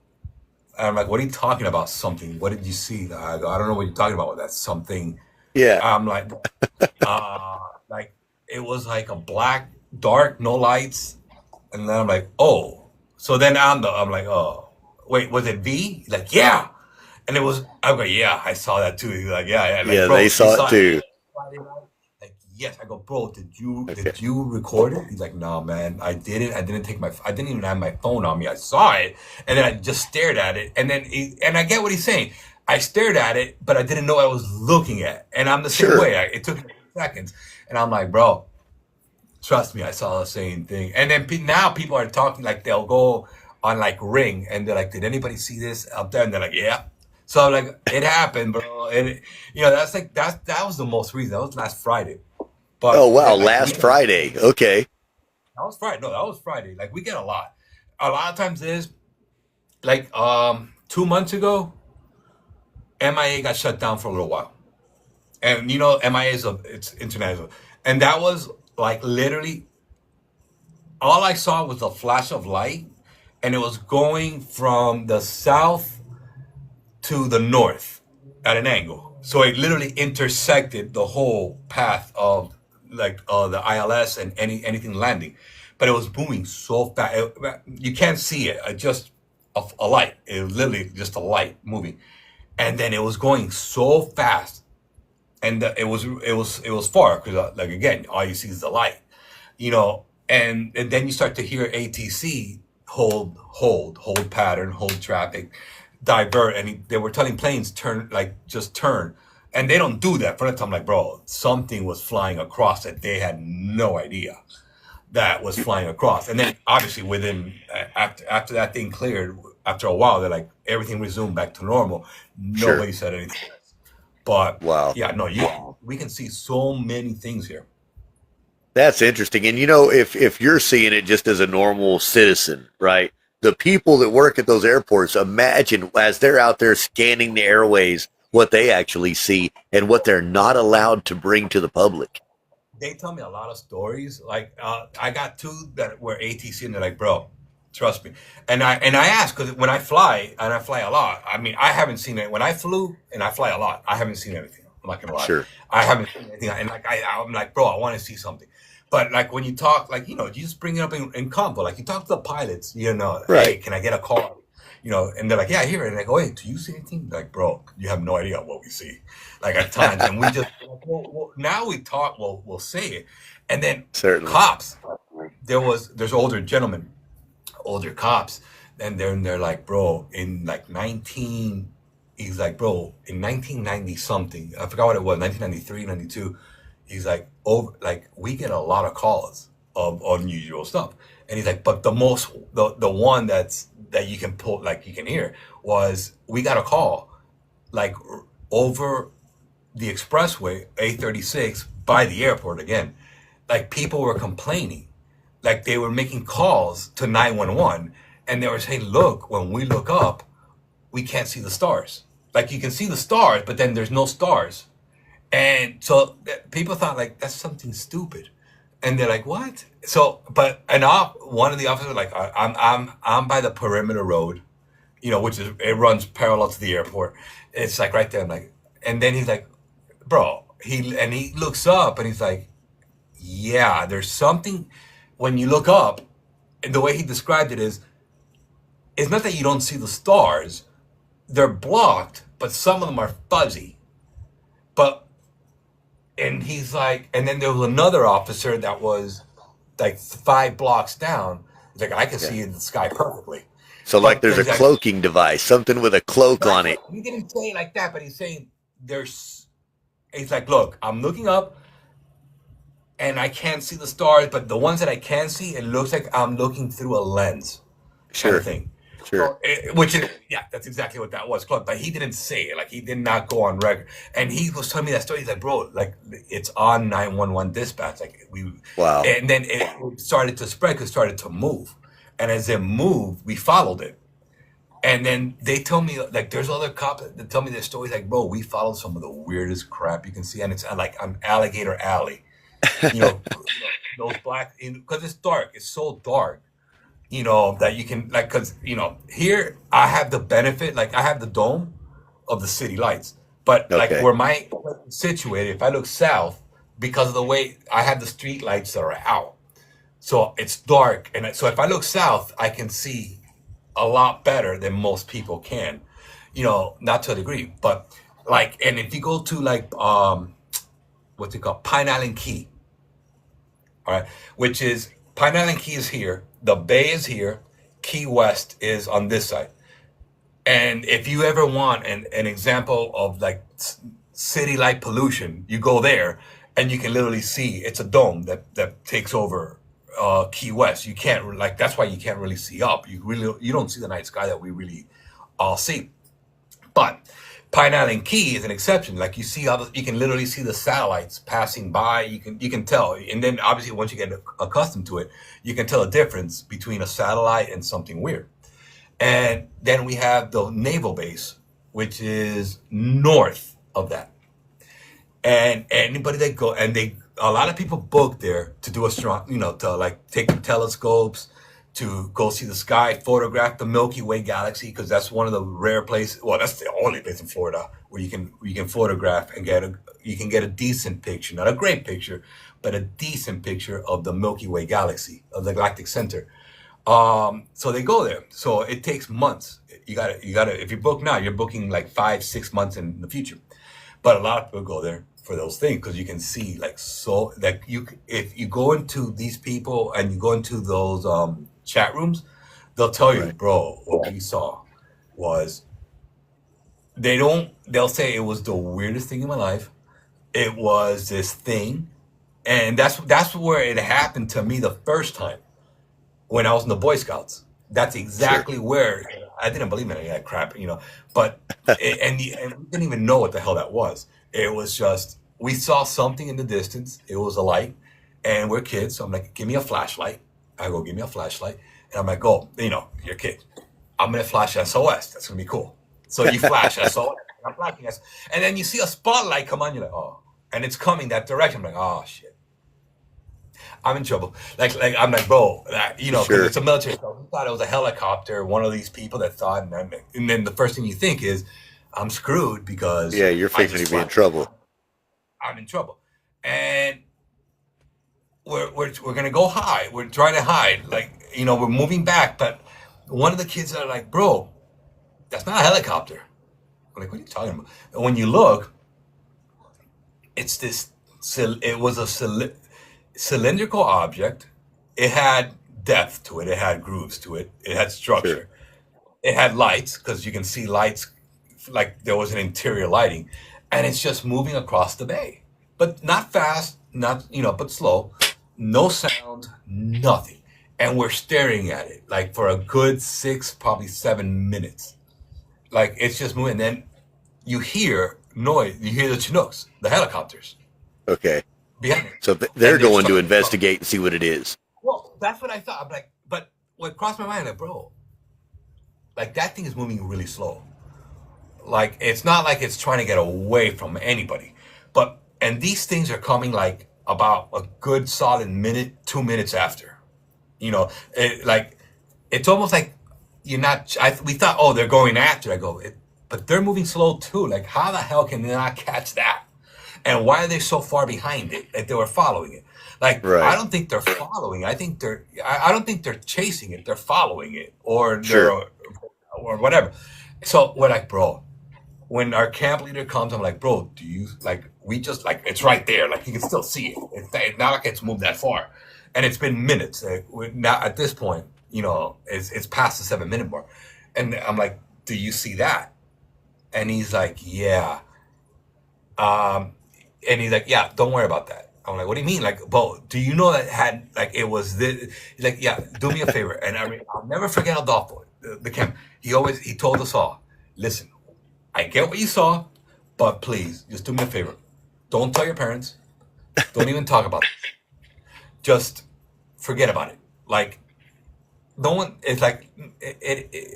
And I'm like, what are you talking about? Something? What did you see? I go, I don't know what you're talking about with that something. Yeah. I'm like, like it was like a black, dark, no lights. And then I'm like, oh. So then I'm like, oh, wait, was it V? Like, yeah. And I'm like, yeah, I saw that too. He's like, yeah. Like, yeah, bro, they saw it too. Like, yes. I go, bro, did you record it? He's like, no, man, I didn't. I didn't even have my phone on me. I saw it, and then I just stared at it. And then and I get what he's saying. I stared at it, but I didn't know what I was looking at. And I'm the same way. It took me seconds, and I'm like, bro, trust me, I saw the same thing. And then now people are talking, like, they'll go on like Ring, and they're like, did anybody see this up there? And they're like, yeah. So I'm like, it happened, bro. And that's like that was the most recent. That was last Friday. But oh wow, last Friday. Okay. That was Friday. No, that was Friday. Like, we get a lot. A lot of times is like 2 months ago, MIA got shut down for a little while. And MIA it's international. And that was like literally all I saw was a flash of light, and it was going from the south to the north at an angle. So it literally intersected the whole path of like the ILS and anything landing. But it was moving so fast. You can't see it. Just a light. It was literally just a light moving. And then it was going so fast. And it was far, because like, again, all you see is the light. And then you start to hear ATC hold pattern, hold traffic, divert, and they were telling planes turn, and they don't do that. For that time, like, bro, something was flying across that they had no idea that was flying across. And then obviously within after that thing cleared, after a while, they're like, everything resumed back to normal. Nobody said anything else. But wow, yeah, no, we can see so many things here. That's interesting. And if you're seeing it just as a normal citizen, right? The people that work at those airports, imagine as they're out there scanning the airways, what they actually see and what they're not allowed to bring to the public. They tell me a lot of stories. Like, I got two that were ATC, and they're like, bro, trust me. And I ask, because when I fly, and I fly a lot, I mean, I haven't seen it. When I flew, and I fly a lot, I haven't seen anything. I'm not going to lie. Sure. I haven't seen anything. And like, I'm like, bro, I want to see something. But like, when you talk, like, you just bring it up in convo. Like, you talk to the pilots, right. Hey, can I get a call? and they're like, yeah, I hear it. And I go, hey, do you see anything? They're like, bro, you have no idea what we see. Like at times, and we just now we talk, we'll say it, and then Certainly. cops. There's older cops, and they're like, bro, in like 19, he's like, bro, in 1990 something, I forgot what it was, 1993, 92. He's like, over, like we get a lot of calls of unusual stuff, and he's like, but the one that you can pull, like you can hear, was we got a call like over the expressway A36 by the airport again, like people were complaining, like they were making calls to 911, and they were saying, look, when we look up, we can't see the stars. Like you can see the stars, but then there's no stars. And so people thought like that's something stupid, and they're like, what? So, but one of the officers was like, I'm by the perimeter road, which is, it runs parallel to the airport. It's like right there. I'm like, and then he's like, bro, he looks up and he's like, yeah, there's something when you look up, and the way he described it is, it's not that you don't see the stars, they're blocked, but some of them are fuzzy. But, and he's like, and then there was another officer that was like 5 blocks down. He's like, I can see in the sky perfectly. So like there's a like, cloaking device, something with a cloak on it. He didn't say it like that, but he's saying he's like, look, I'm looking up and I can't see the stars, but the ones that I can see, it looks like I'm looking through a lens. Sure. Kind of thing. Sure. So, which is, yeah, that's exactly what that was, but he didn't say it. Like he did not go on record. And he was telling me that story. He's like, bro, like it's on 911 dispatch. Like Wow. And then it started to spread, because it started to move. And as it moved, we followed it. And then they tell me, like, there's other cops that tell me their stories, like, bro, we followed some of the weirdest crap you can see. And it's like, I'm Alligator Alley, those black, because it's dark. It's so dark, that you can, like, because, here I have the benefit, like, I have the dome of the city lights. But, like, where my place is situated, if I look south, because of the way I have the street lights that are out, so it's dark. And so if I look south, I can see a lot better than most people can, not to a degree, but like, and if you go to like, what's it called? Pine Island Key. All right. Which is, Pine Island Key is here. The bay is here. Key West is on this side. And if you ever want an example of like city light pollution, you go there and you can literally see, it's a dome that takes over Key West. You can't, like, that's why you can't really see up. You don't see the night sky that we really all see. But Pine Island Key is an exception. Like you can literally see the satellites passing by. You can tell, and then obviously once you get accustomed to it, you can tell a difference between a satellite and something weird. And then we have the naval base, which is north of that. And anybody that go, and a lot of people book there to do to like take the telescopes, to go see the sky, photograph the Milky Way galaxy, because that's one of the rare places. Well, that's the only place in Florida where you can photograph and you can get a decent picture, not a great picture, but a decent picture of the Milky Way galaxy, of the galactic center. So they go there. So it takes months. You gotta, if you book now, you're booking like 5-6 months in the future. But a lot of people go there for those things, because you can see, like, so that if you go into these people and you go into those chat rooms, they'll tell you, bro, what we saw was, they'll say it was the weirdest thing in my life. It was this thing. And that's where it happened to me the first time, when I was in the Boy Scouts. That's exactly where I didn't believe in any of that crap, but and we didn't even know what the hell that was. It was just, we saw something in the distance. It was a light, and we're kids. So I'm like, give me a flashlight. I go, give me a flashlight. And I'm like, oh, you're kids. I'm going to flash SOS. That's going to be cool. So you flash SOS. I'm flashing SOS. And then you see a spotlight come on. You're like, oh, and it's coming that direction. I'm like, oh, shit. I'm in trouble. Like I'm like, bro, Sure. It's a military. So we thought it was a helicopter. One of these people that thought, and then the first thing you think is, I'm screwed, because you're fixing to be in trouble. I'm in trouble, and we're gonna go hide. We're trying to hide, like we're moving back. But one of the kids are like, bro, that's not a helicopter. I'm like, what are you talking about? And when you look, it's this. It was a cylindrical object. It had depth to it. It had grooves to it. It had Sure. structure. It had lights because you can see lights, like there was an interior lighting, and it's just moving across the bay, but not fast, not but slow. No sound, nothing, and we're staring at it like for a good 6, probably 7 minutes. Like it's just moving. And then you hear noise. You hear the Chinooks, the helicopters Okay. behind it, So they're and they're going to starting to come. investigate and see what it is. Well, that's what I thought. I'm like, but what crossed my mind, like, bro, like that thing is moving really slow. Like it's not like it's trying to get away from anybody, and these things are coming like about a good solid minute, 2 minutes after. Like it's almost like you're not. We thought, oh, they're going after. I go, but they're moving slow too. Like how the hell can they not catch that? And why are they so far behind it? Like they were following it. Like I Right. don't think they're following. I think they're. I don't think they're chasing it. They're following it, or Sure. or whatever. So we're like, bro. When our camp leader comes, I'm like, bro, do you like? We just like it's right there. Like you can still see it. It's not like it's moved that far, and it's been minutes. Now at this point, it's past the 7 minute mark, and I'm like, do you see that? And he's like, yeah. And he's like, yeah, don't worry about that. I'm like, what do you mean? Like, bro, do you know that had like it was this? He's like, yeah, do me a favor, and I'll never forget Adolfo, the camp. He told us all, listen, I get what you saw, but please just do me a favor. Don't tell your parents. Don't even talk about it. Just forget about it. Like no one. It's like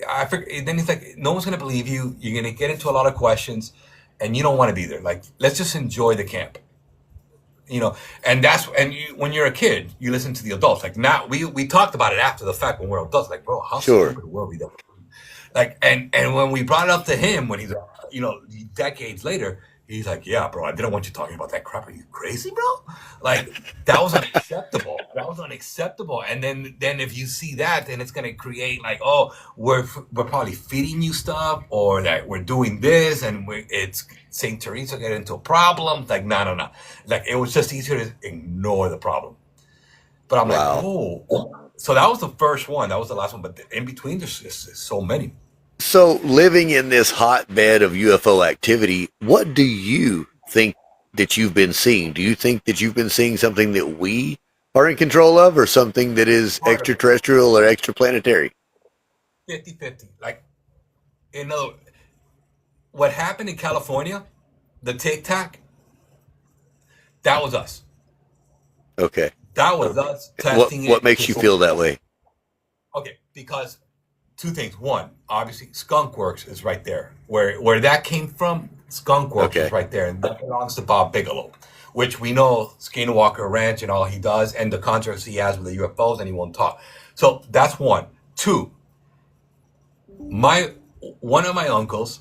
I forget. Then he's like, no one's gonna believe you. You're gonna get into a lot of questions, and you don't want to be there. Like let's just enjoy the camp. When you're a kid, you listen to the adults. Like now, we talked about it after the fact when we're adults. Like, bro, how Sure. stupid were we? Like, and when we brought it up to him when he's, decades later, he's like, yeah, bro, I didn't want you talking about that crap. Are you crazy, bro? Like, that was unacceptable. That was unacceptable. And then if you see that, then it's going to create like, oh, we're probably feeding you stuff, or that we're doing this, and it's St. Teresa get into a problem. Like, no. Like, it was just easier to ignore the problem. But I'm like, Wow. oh. So that was the first one. That was the last one. But in between, there's just so many. So living in this hotbed of UFO activity, what do you think that you've been seeing? Do you think that you've been seeing something that we are in control of, or something that is extraterrestrial or extraplanetary? 50-50. Like, what happened in California, the Tic Tac, that was us. Okay. That was us testing it. What makes you feel that way? Okay, because two things. One, obviously, Skunk Works is right there. Where that came from, Skunk Works is right there. And that belongs to Bob Bigelow, which we know Skinwalker Ranch and all he does, and the controversy he has with the UFOs, and he won't talk. So that's one. Two, one of my uncles,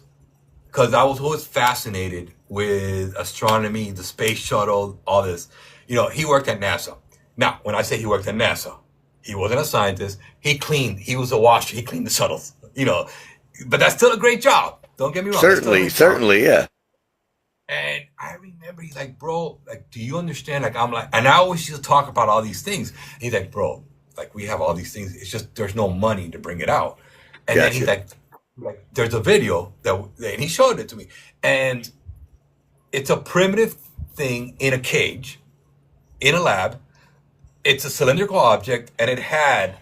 because I was always fascinated with astronomy, the space shuttle, all this. He worked at NASA. Now, when I say he worked at NASA, he wasn't a scientist. He was a washer. He cleaned the shuttles, but that's still a great job. Don't get me wrong. Certainly, yeah. And I remember he's like, bro, like, do you understand? Like, I'm like, and I always used to talk about all these things. He's like, bro, like, we have all these things. It's just, there's no money to bring it out. And then he's like, there's a video and he showed it to me. And it's a primitive thing in a cage, in a lab. It's a cylindrical object, and it had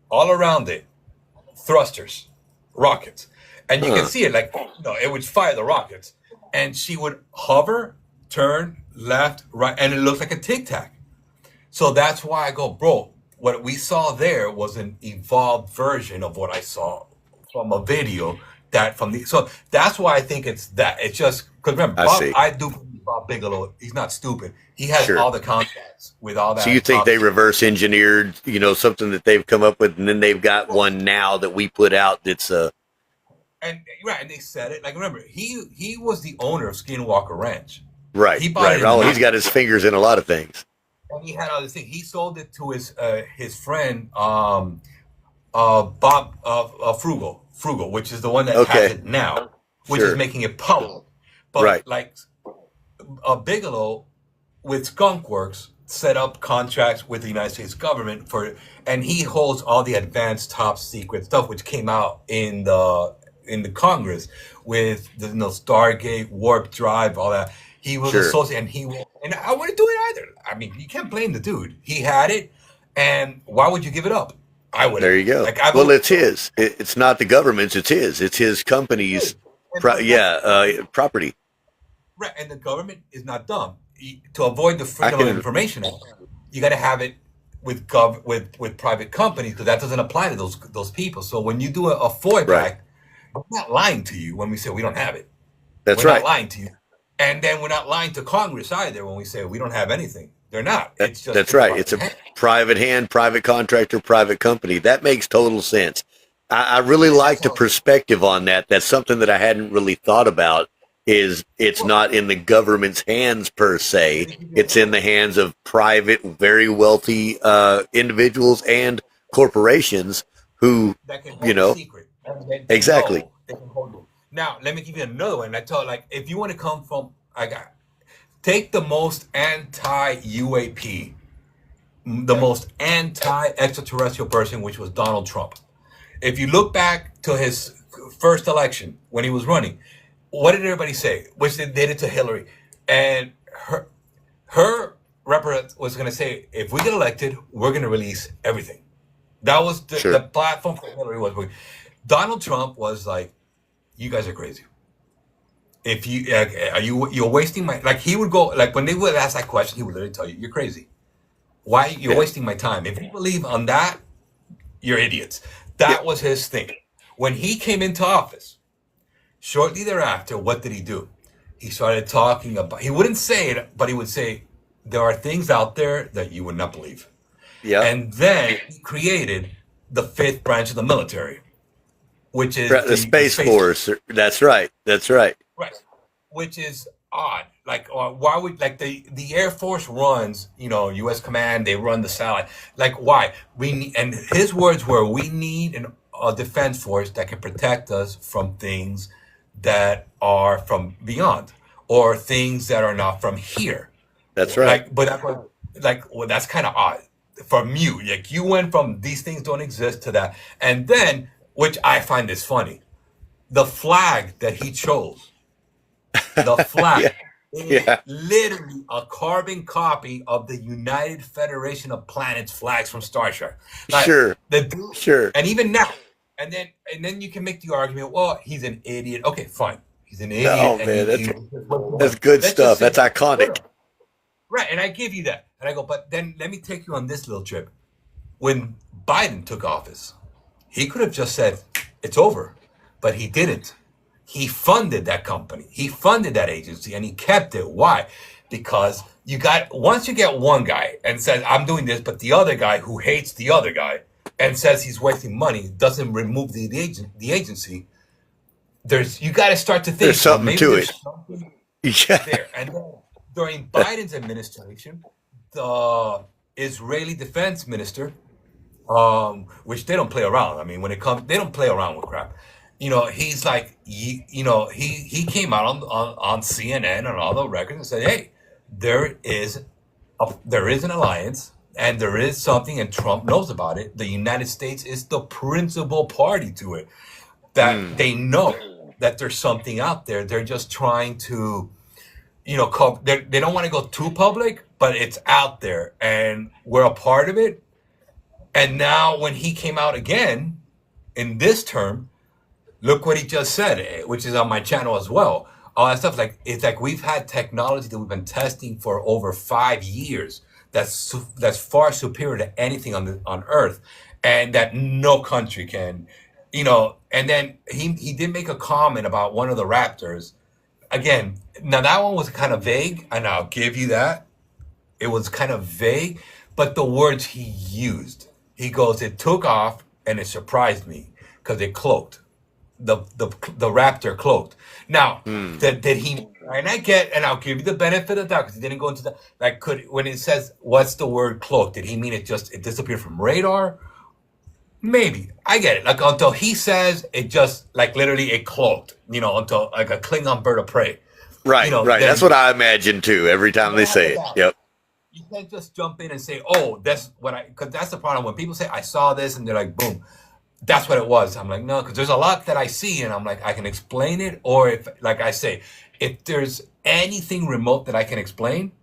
all around it thrusters, rockets. And you can see it, like, it would fire the rockets. And she would hover, turn, left, right, and it looks like a Tic Tac. So that's why I go, bro, what we saw there was an evolved version of what I saw from a video so that's why I think it's that. It's just, because remember, I do believe Bob Bigelow, he's not stupid. He has all the contacts with all that. So you think they reverse engineered, something that they've come up with, and then they've got one now that we put out that's and they said it. Like, remember, he was the owner of Skinwalker Ranch. Right. He's got his fingers in a lot of things. And he had all this thing. He sold it to his friend, Bob Frugal. Frugal, which is the one that has Okay. it now, which is Sure. making it public. But Right. like Bigelow with Skunk Works set up contracts with the United States government and he holds all the advanced top secret stuff which came out in the Congress with the Stargate, warp drive, all that. He was Sure. associated, and I wouldn't do it either. I mean, you can't blame the dude. He had it, and why would you give it up? I wouldn't. There you go. Like, Well, it's his. It's not the government's. It's his. It's his company's. Property. Right, and the government is not dumb. To avoid the Freedom of Information Act, you got to have it with with private companies because that doesn't apply to those people. So when you do a FOIA Act, we're not lying to you when we say we don't have it. That's we're right. not lying to you, and then we're not lying to Congress either when we say we don't have anything. They're not. It's just That's right. It's a private hand, private contractor, private company. That makes total sense. I really like the perspective on that. That's something that I hadn't really thought about. It's not in the government's hands per se. It's in the hands of private, very wealthy individuals and corporations who, that can hold a secret. Exactly. They can hold it. Now, let me give you another one. I tell if you want to come from, take the most anti-UAP, the most anti-extraterrestrial person, which was Donald Trump. If you look back to his first election when he was running, what did everybody say? Which they did it to Hillary, and her representative was going to say, if we get elected, we're going to release everything. That was the platform for Hillary. Donald Trump was like, you guys are crazy. If you're wasting my, he would go, when they would ask that question, he would literally tell you, you're crazy. Why you're wasting my time? If you believe on that, you're idiots. That was his thing. When he came into office, shortly thereafter, what did he do? He started talking about, he wouldn't say it, but he would say, there are things out there that you would not believe. Yeah. And then he created the fifth branch of the military, which is the Space Force. That's right. That's right. Right. Which is odd. Why would, the Air Force runs, U.S. Command, they run the satellite. Why? And his words were, we need a defense force that can protect us from things that are from beyond or things that are not from here. That's right. That's kind of odd from you. You went from these things don't exist to that. And then, which I find is funny, the flag that he chose, the flag is literally a carbon copy of the United Federation of Planets flags from Star Trek. Sure. And even now, and then you can make the argument, well, he's an idiot. Okay, fine. He's an idiot. Oh, man, that's good stuff. That's iconic. Right, and I give you that. And I go, but then let me take you on this little trip. When Biden took office, he could have just said, it's over. But he didn't. He funded that company. He funded that agency, and he kept it. Why? Because once you get one guy and says, I'm doing this, but the other guy who hates the other guy and says he's wasting money, doesn't remove the agency, you got to start to think. There's something to it. There. And then during Biden's administration, the Israeli defense minister, which they don't play around. I mean, they don't play around with crap. He's like, he came out on CNN and all the records and said, hey, there is an alliance and there is something, and Trump knows about it. The United States is the principal party to it. That they know that there's something out there. They're just trying to, they don't want to go too public, but it's out there and we're a part of it. And now when he came out again in this term, look what he just said, which is on my channel as well. All that stuff, it's like we've had technology that we've been testing for over 5 years that's far superior to anything on Earth, and that no country can, And then he did make a comment about one of the Raptors. Again, now that one was kind of vague, and I'll give you that. It was kind of vague, but the words he used, he goes, it took off and it surprised me because it cloaked. The Raptor cloaked. Now, did he? And I get, and I'll give you the benefit of that because he didn't go into that. When it says what's the word cloaked, did he mean it disappeared from radar? Maybe I get it. Like until he says it, just like literally it cloaked. Until like a Klingon bird of prey. Right, right. That's Then what I imagine too. Every you time gotta they have the say it. balance. Yep. You can't just jump in and say, "Oh, that's what I." Because that's the problem when people say, "I saw this," and they're like, "Boom, that's what it was." I'm like, no, because there's a lot that I see, and I'm like, I can explain it, or if, like I say, if there's anything remote that I can explain,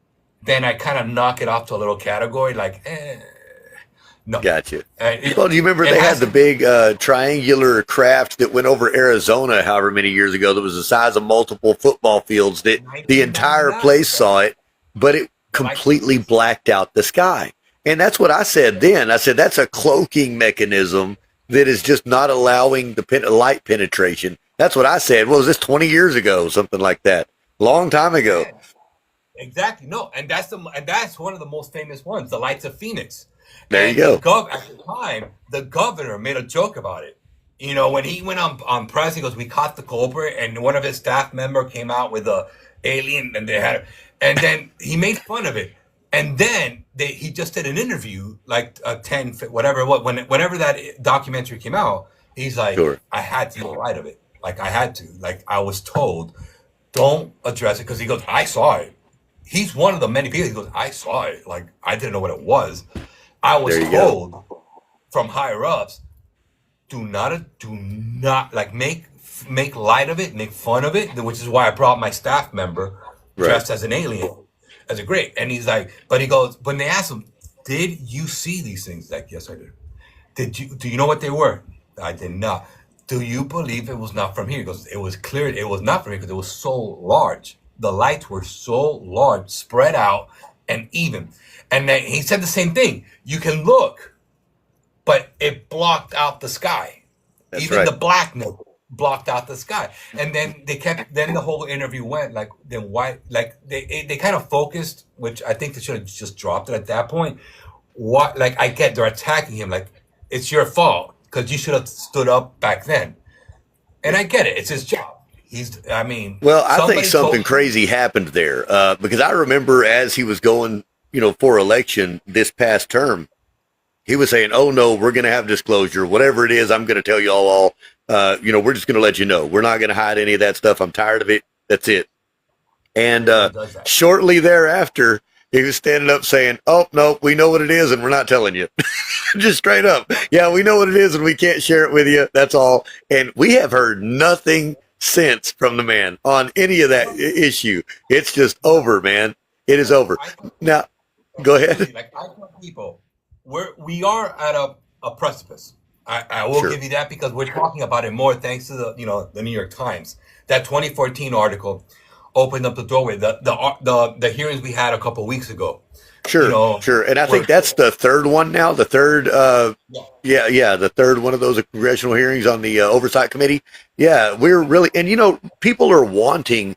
then I kind of knock it off to a little category, like, no. Gotcha. It, Well, do you remember it they had has the to big triangular craft that went over Arizona however many years ago that was the size of multiple football fields that the entire 1999. place saw it, but it The light. completely blacked out the sky. And that's what I said then. I said that's a cloaking mechanism that is just not allowing the light penetration. That's what I said. What was this, 20 years ago? Something like that. Long time ago. Yeah, exactly. No, and that's one of the most famous ones, the lights of Phoenix. There you And go. at the time, the governor made a joke about it. When he went on press, he goes, "We caught the culprit," and one of his staff member came out with a alien, and and then he made fun of it. And then he just did an interview, like a 10, whatever it was, whenever that documentary came out. He's like, Sure. "I had to get right of it. Like I had to. Like I was told, don't address it," because he goes, "I saw it." He's one of the many people. He goes, "I saw it. Like I didn't know what it was. I was There you go. told from higher ups, do not like make light of it, make fun of it," which is why I brought my staff member Right. dressed as an alien, as a great. And he's like, but he goes, when they asked him, "Did you see these things?" Like, "Yes, I did." Do you know what they were?" "I did not." "Do you believe it was not from here?" He goes, "It was clear it was not from here because it was so large. The lights were so large, spread out and even." And then he said the same thing. "You can look, but it blocked out the sky. That's Even right. the blackness blocked out the sky." And then then the whole interview went like, then why, like they kind of focused, which I think they should have just dropped it at that point. What, like, I get they're attacking him, like, it's your fault because you should have stood up back then. And I get it. It's his job. Well, I think Somebody something told crazy happened there because I remember as he was going, for election this past term, he was saying, "Oh no, we're going to have disclosure. Whatever it is, I'm going to tell you all. We're just going to let you know. We're not going to hide any of that stuff. I'm tired of it. That's it." And Everybody does that. shortly thereafter, he was standing up saying, "Oh no, we know what it is, and we're not telling you." Just straight up. "Yeah, we know what it is, and we can't share it with you. That's all." And we have heard nothing since from the man on any of that issue. It's just over, man. It is over. I tell Now, go ahead. Like I tell people, we are at a precipice. I will Sure. give you that because we're talking about it more thanks to the New York Times. That 2014 article opened up the doorway. The hearings we had a couple weeks ago. Sure, sure. And I think Where that's the third one now. The third, yeah, the third one of those congressional hearings on the oversight committee. Yeah, we're really, and people are wanting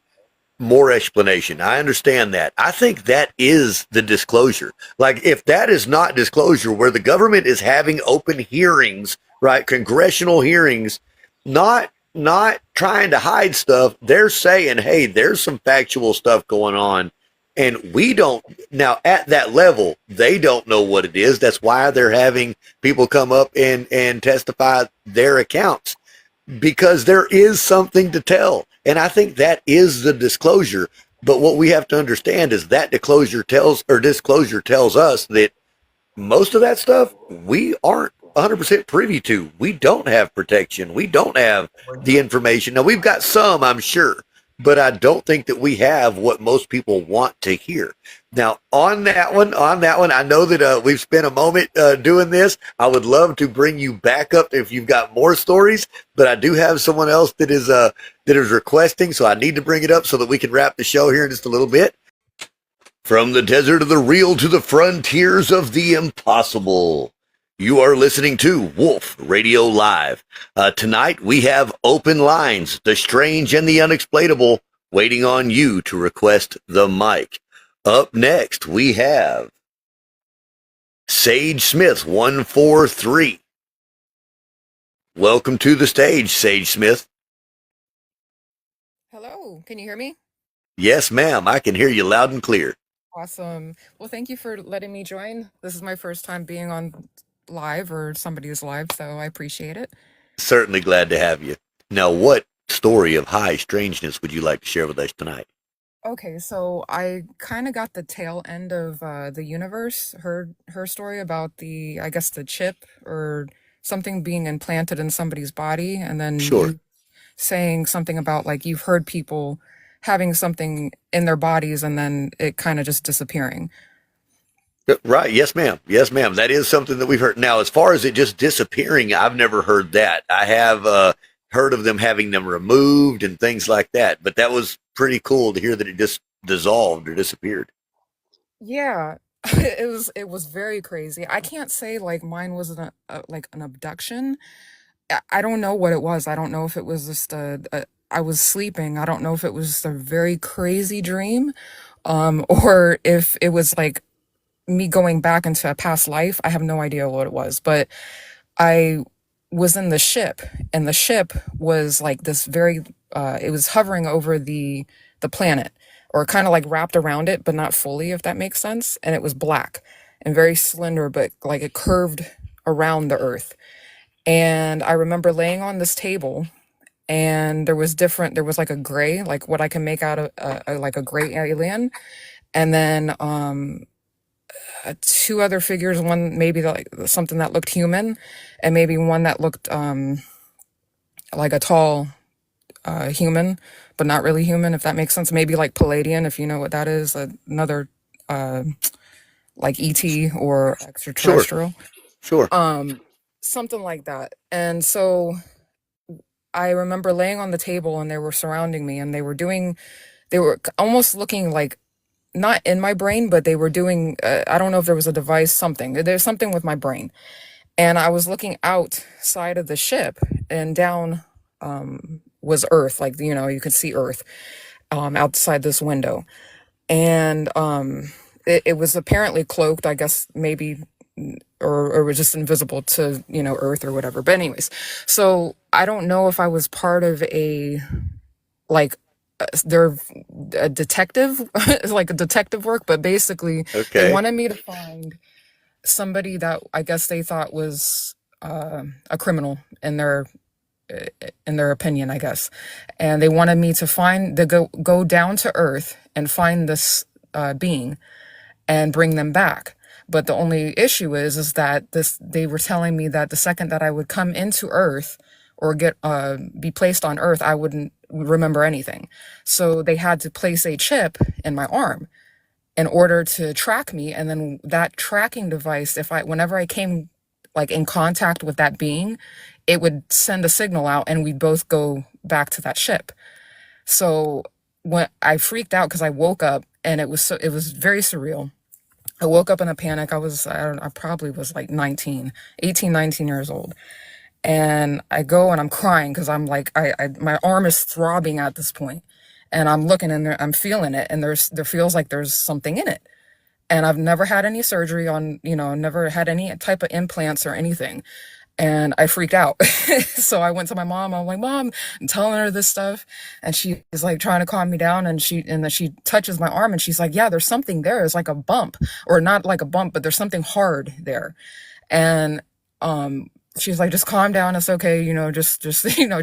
more explanation. I understand that. I think that is the disclosure. Like, if that is not disclosure, where the government is having open hearings, right, congressional hearings, not trying to hide stuff, they're saying, "Hey, there's some factual stuff going on." And we don't, now at that level, they don't know what it is. That's why they're having people come up and testify their accounts, because there is something to tell. And I think that is the disclosure. But what we have to understand is that disclosure tells us that most of that stuff we aren't 100% privy to. We don't have protection. We don't have the information. Now, we've got some, I'm sure, but I don't think that we have what most people want to hear. Now, on that one, I know that we've spent a moment doing this. I would love to bring you back up if you've got more stories, but I do have someone else that is requesting, so I need to bring it up so that we can wrap the show here in just a little bit. From the desert of the real to the frontiers of the impossible, you are listening to Wolf Radio Live. Tonight we have open lines, the strange and the unexplainable, waiting on you to request the mic. Up next, we have Sage Smith 143. Welcome to the stage, Sage Smith. Hello, can you hear me? Yes, ma'am. I can hear you loud and clear. Awesome. Well, thank you for letting me join. This is my first time being on live, or somebody is live, so I appreciate it. Certainly glad to have you. Now, what story of high strangeness would you like to share with us tonight? Okay, so I kind of got the tail end of the universe. Her story about the, I guess, the chip or something being implanted in somebody's body, and then Sure. you saying something about like you've heard people having something in their bodies and then it kind of just disappearing. Right. Yes, ma'am. Yes, ma'am. That is something that we've heard. Now, as far as it just disappearing, I've never heard that. I have heard of them having them removed and things like that, but that was pretty cool to hear that it just dissolved or disappeared. Yeah, it was very crazy. I can't say like mine was like an abduction. I don't know what it was. I don't know if it was just I was sleeping. I don't know if it was a very crazy dream, or if it was like me going back into a past life. I have no idea what it was, but I was in the ship, and the ship was like this very it was hovering over the planet, or kind of like wrapped around it, but not fully, if that makes sense. And it was black and very slender, but like it curved around the earth. And I remember laying on this table, and there was like a gray, like what I can make out of like a gray alien, and then two other figures, one maybe like something that looked human, and maybe one that looked like a tall human, but not really human, if that makes sense. Maybe like Palladian, if you know what that is, another uh, like ET or Sure. extraterrestrial, Sure. something like that. And so I remember laying on the table, and they were surrounding me, and they were almost looking like not in my brain, but they were doing, I don't know if there was a device, something. There's something with my brain. And I was looking outside of the ship, and down was Earth. Like, you could see Earth outside this window. And it was apparently cloaked, I guess, maybe, or was just invisible to, Earth or whatever. But anyways, so I don't know if I was part of like, they're a detective, like a detective work, but basically they Okay. wanted me to find somebody that I guess they thought was a criminal in their opinion, I guess. And they wanted me to go down to Earth and find this being and bring them back. But the only issue is that they were telling me that the second that I would come into Earth or be placed on Earth, I wouldn't remember anything. So they had to place a chip in my arm in order to track me, and then that tracking device, whenever I came like in contact with that being, it would send a signal out, and we'd both go back to that ship. So when I freaked out, because I woke up, and it was very surreal. I woke up in a panic. I probably was like 19 years old. And I go and I'm crying, because I'm like, my arm is throbbing at this point, and I'm looking in there, I'm feeling it, and there feels like there's something in it. And I've never had any surgery on, never had any type of implants or anything. And I freaked out. So I went to my mom. I'm like, Mom, I'm telling her this stuff. And she is like trying to calm me down. And then she touches my arm, and she's like, yeah, there's something there. It's like a bump, or not like a bump, but there's something hard there. And she's like, just calm down. It's okay. Just,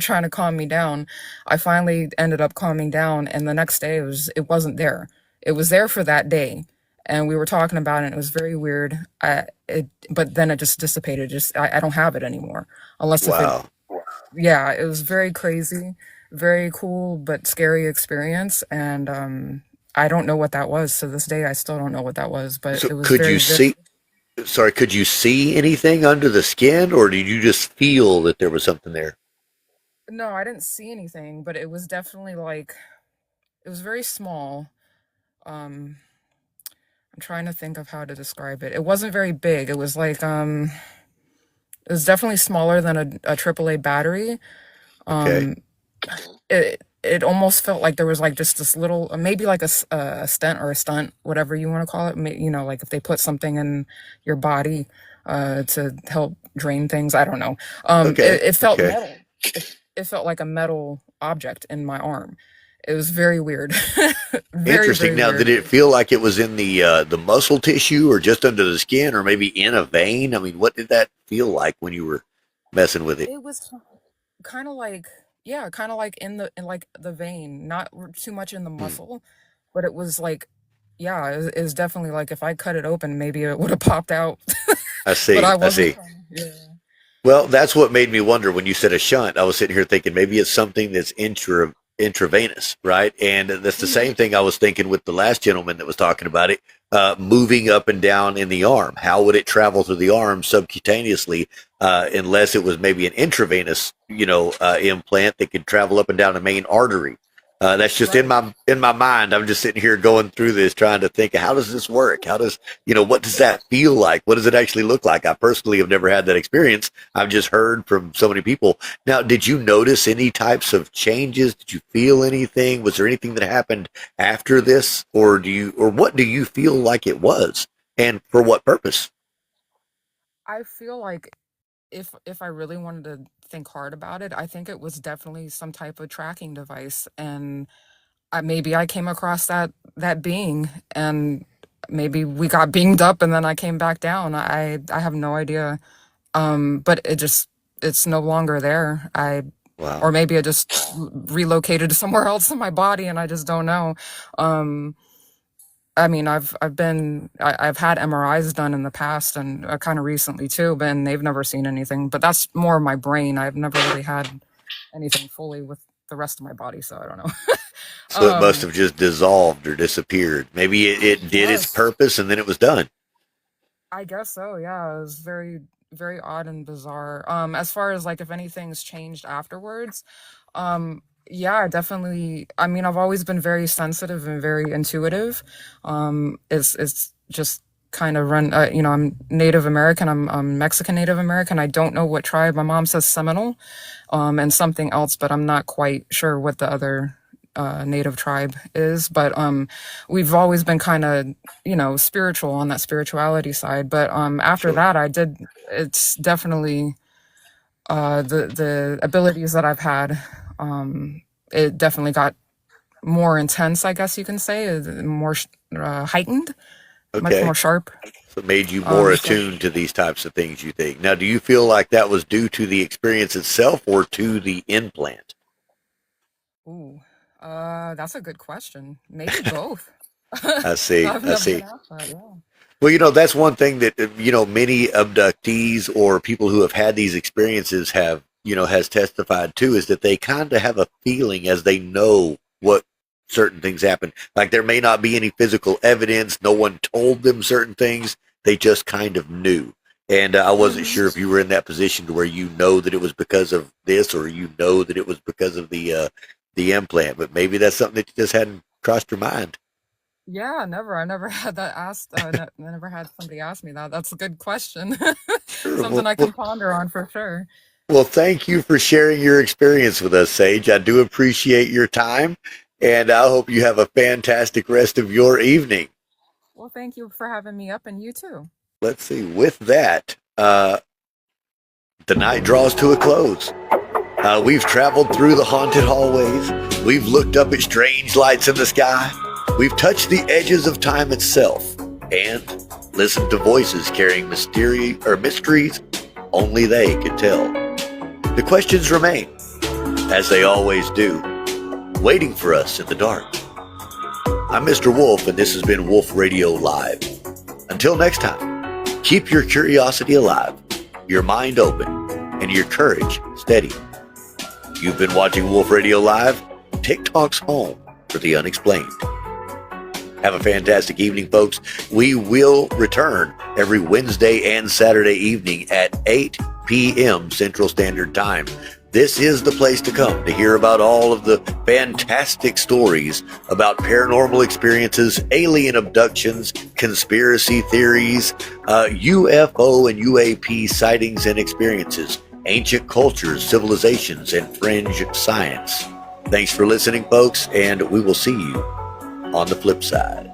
trying to calm me down. I finally ended up calming down. And the next day it wasn't there. It was there for that day. And we were talking about it, and it was very weird. But then it just dissipated. I don't have it anymore, unless if it. Wow. Yeah, it was very crazy, very cool but scary experience, and I don't know what that was. To this day, I still don't know what that was, but So it was could very you vivid. see, sorry, could you see anything under the skin, or did you just feel that there was something there? No, I didn't see anything, but it was definitely like it was very small. Um, I'm trying to think of how to describe it. It wasn't very big. It was like it was definitely smaller than a AAA battery. Okay. Um, it almost felt like there was like just this little, maybe like a stent or a stunt, whatever you want to call it. Like if they put something in your body to help drain things. I don't know. Okay. It felt Okay. metal. It felt like a metal object in my arm. It was very weird. Very, Interesting. very Now, weird. did it feel like it was in the muscle tissue, or just under the skin, or maybe in a vein? I mean, what did that feel like when you were messing with it? It was kind of like, yeah, kind of like in like the vein, not too much in the Hmm. muscle, but it was like, yeah, it's definitely like if I cut it open, maybe it would have popped out. I But see. I I wasn't see. trying. Yeah. Well, that's what made me wonder when you said a shunt. I was sitting here thinking maybe it's something that's intravenous, right? And that's the Mhm. same thing I was thinking with the last gentleman that was talking about it, moving up and down in the arm. How would it travel through the arm subcutaneously, unless it was maybe an intravenous, implant that could travel up and down the main artery? That's just Right. in my mind. I'm just sitting here going through this, trying to think, how does this work? How does what does that feel like? What does it actually look like? I personally have never had that experience. I've just heard from so many people. Now, did you notice any types of changes? Did you feel anything? Was there anything that happened after this, or what do you feel like it was, and for what purpose? I feel like if I really wanted to think hard about it, I think it was definitely some type of tracking device, and maybe I came across that being, and maybe we got beamed up, and then I came back down. I have no idea. But it's no longer there. Wow. Or maybe I just relocated to somewhere else in my body, and I just don't know. Um, I mean, I've had MRIs done in the past and kind of recently too, but and they've never seen anything. But that's more of my brain. I've never really had anything fully with the rest of my body, so I don't know. So it must um, have just dissolved or disappeared. Maybe it did its yes, purpose and then it was done. I guess so. Yeah, it was very, very odd and bizarre. As far as like if anything's changed afterwards, yeah, definitely. I mean, I've always been very sensitive and very intuitive. It's just kind of run. I'm Native American. I'm Mexican Native American. I don't know what tribe. My mom says Seminole, and something else, but I'm not quite sure what the other native tribe is. But we've always been kind of spiritual on that spirituality side. But after Sure. that, it's definitely the abilities that I've had. It definitely got more intense, I guess you can say, more heightened, much Okay. more sharp. So it made you more So, attuned to these types of things, you think. Now, do you feel like that was due to the experience itself or to the implant? ooh, that's a good question. Maybe both. I see. I've I never been see. asked that. Yeah. Well, that's one thing that, many abductees or people who have had these experiences have, has testified to, is that they kind of have a feeling as they know what certain things happen. Like there may not be any physical evidence. No one told them certain things. They just kind of knew. And I wasn't Hmm. sure if you were in that position to where you know that it was because of this, or you know that it was because of the implant. But maybe that's something that you just hadn't crossed your mind. Yeah, never. I never had that asked. I never had somebody ask me that. That's a good question. Sure. Something Well, I well, can ponder on for sure. Well, thank you for sharing your experience with us, Sage. I do appreciate your time, and I hope you have a fantastic rest of your evening. Well, thank you for having me up, and you too. Let's see. With that, the night draws to a close. We've traveled through the haunted hallways. We've looked up at strange lights in the sky. We've touched the edges of time itself and listened to voices carrying mysteries only they could tell. The questions remain, as they always do, waiting for us in the dark. I'm Mr. Wolf, and this has been Wolf Radio Live. Until next time, keep your curiosity alive, your mind open, and your courage steady. You've been watching Wolf Radio Live, TikTok's home for the unexplained. Have a fantastic evening, folks. We will return every Wednesday and Saturday evening at 8 p.m. Central Standard Time. This is the place to come to hear about all of the fantastic stories about paranormal experiences, alien abductions, conspiracy theories, UFO and UAP sightings and experiences, ancient cultures, civilizations, and fringe science. Thanks for listening, folks, and we will see you on the flip side.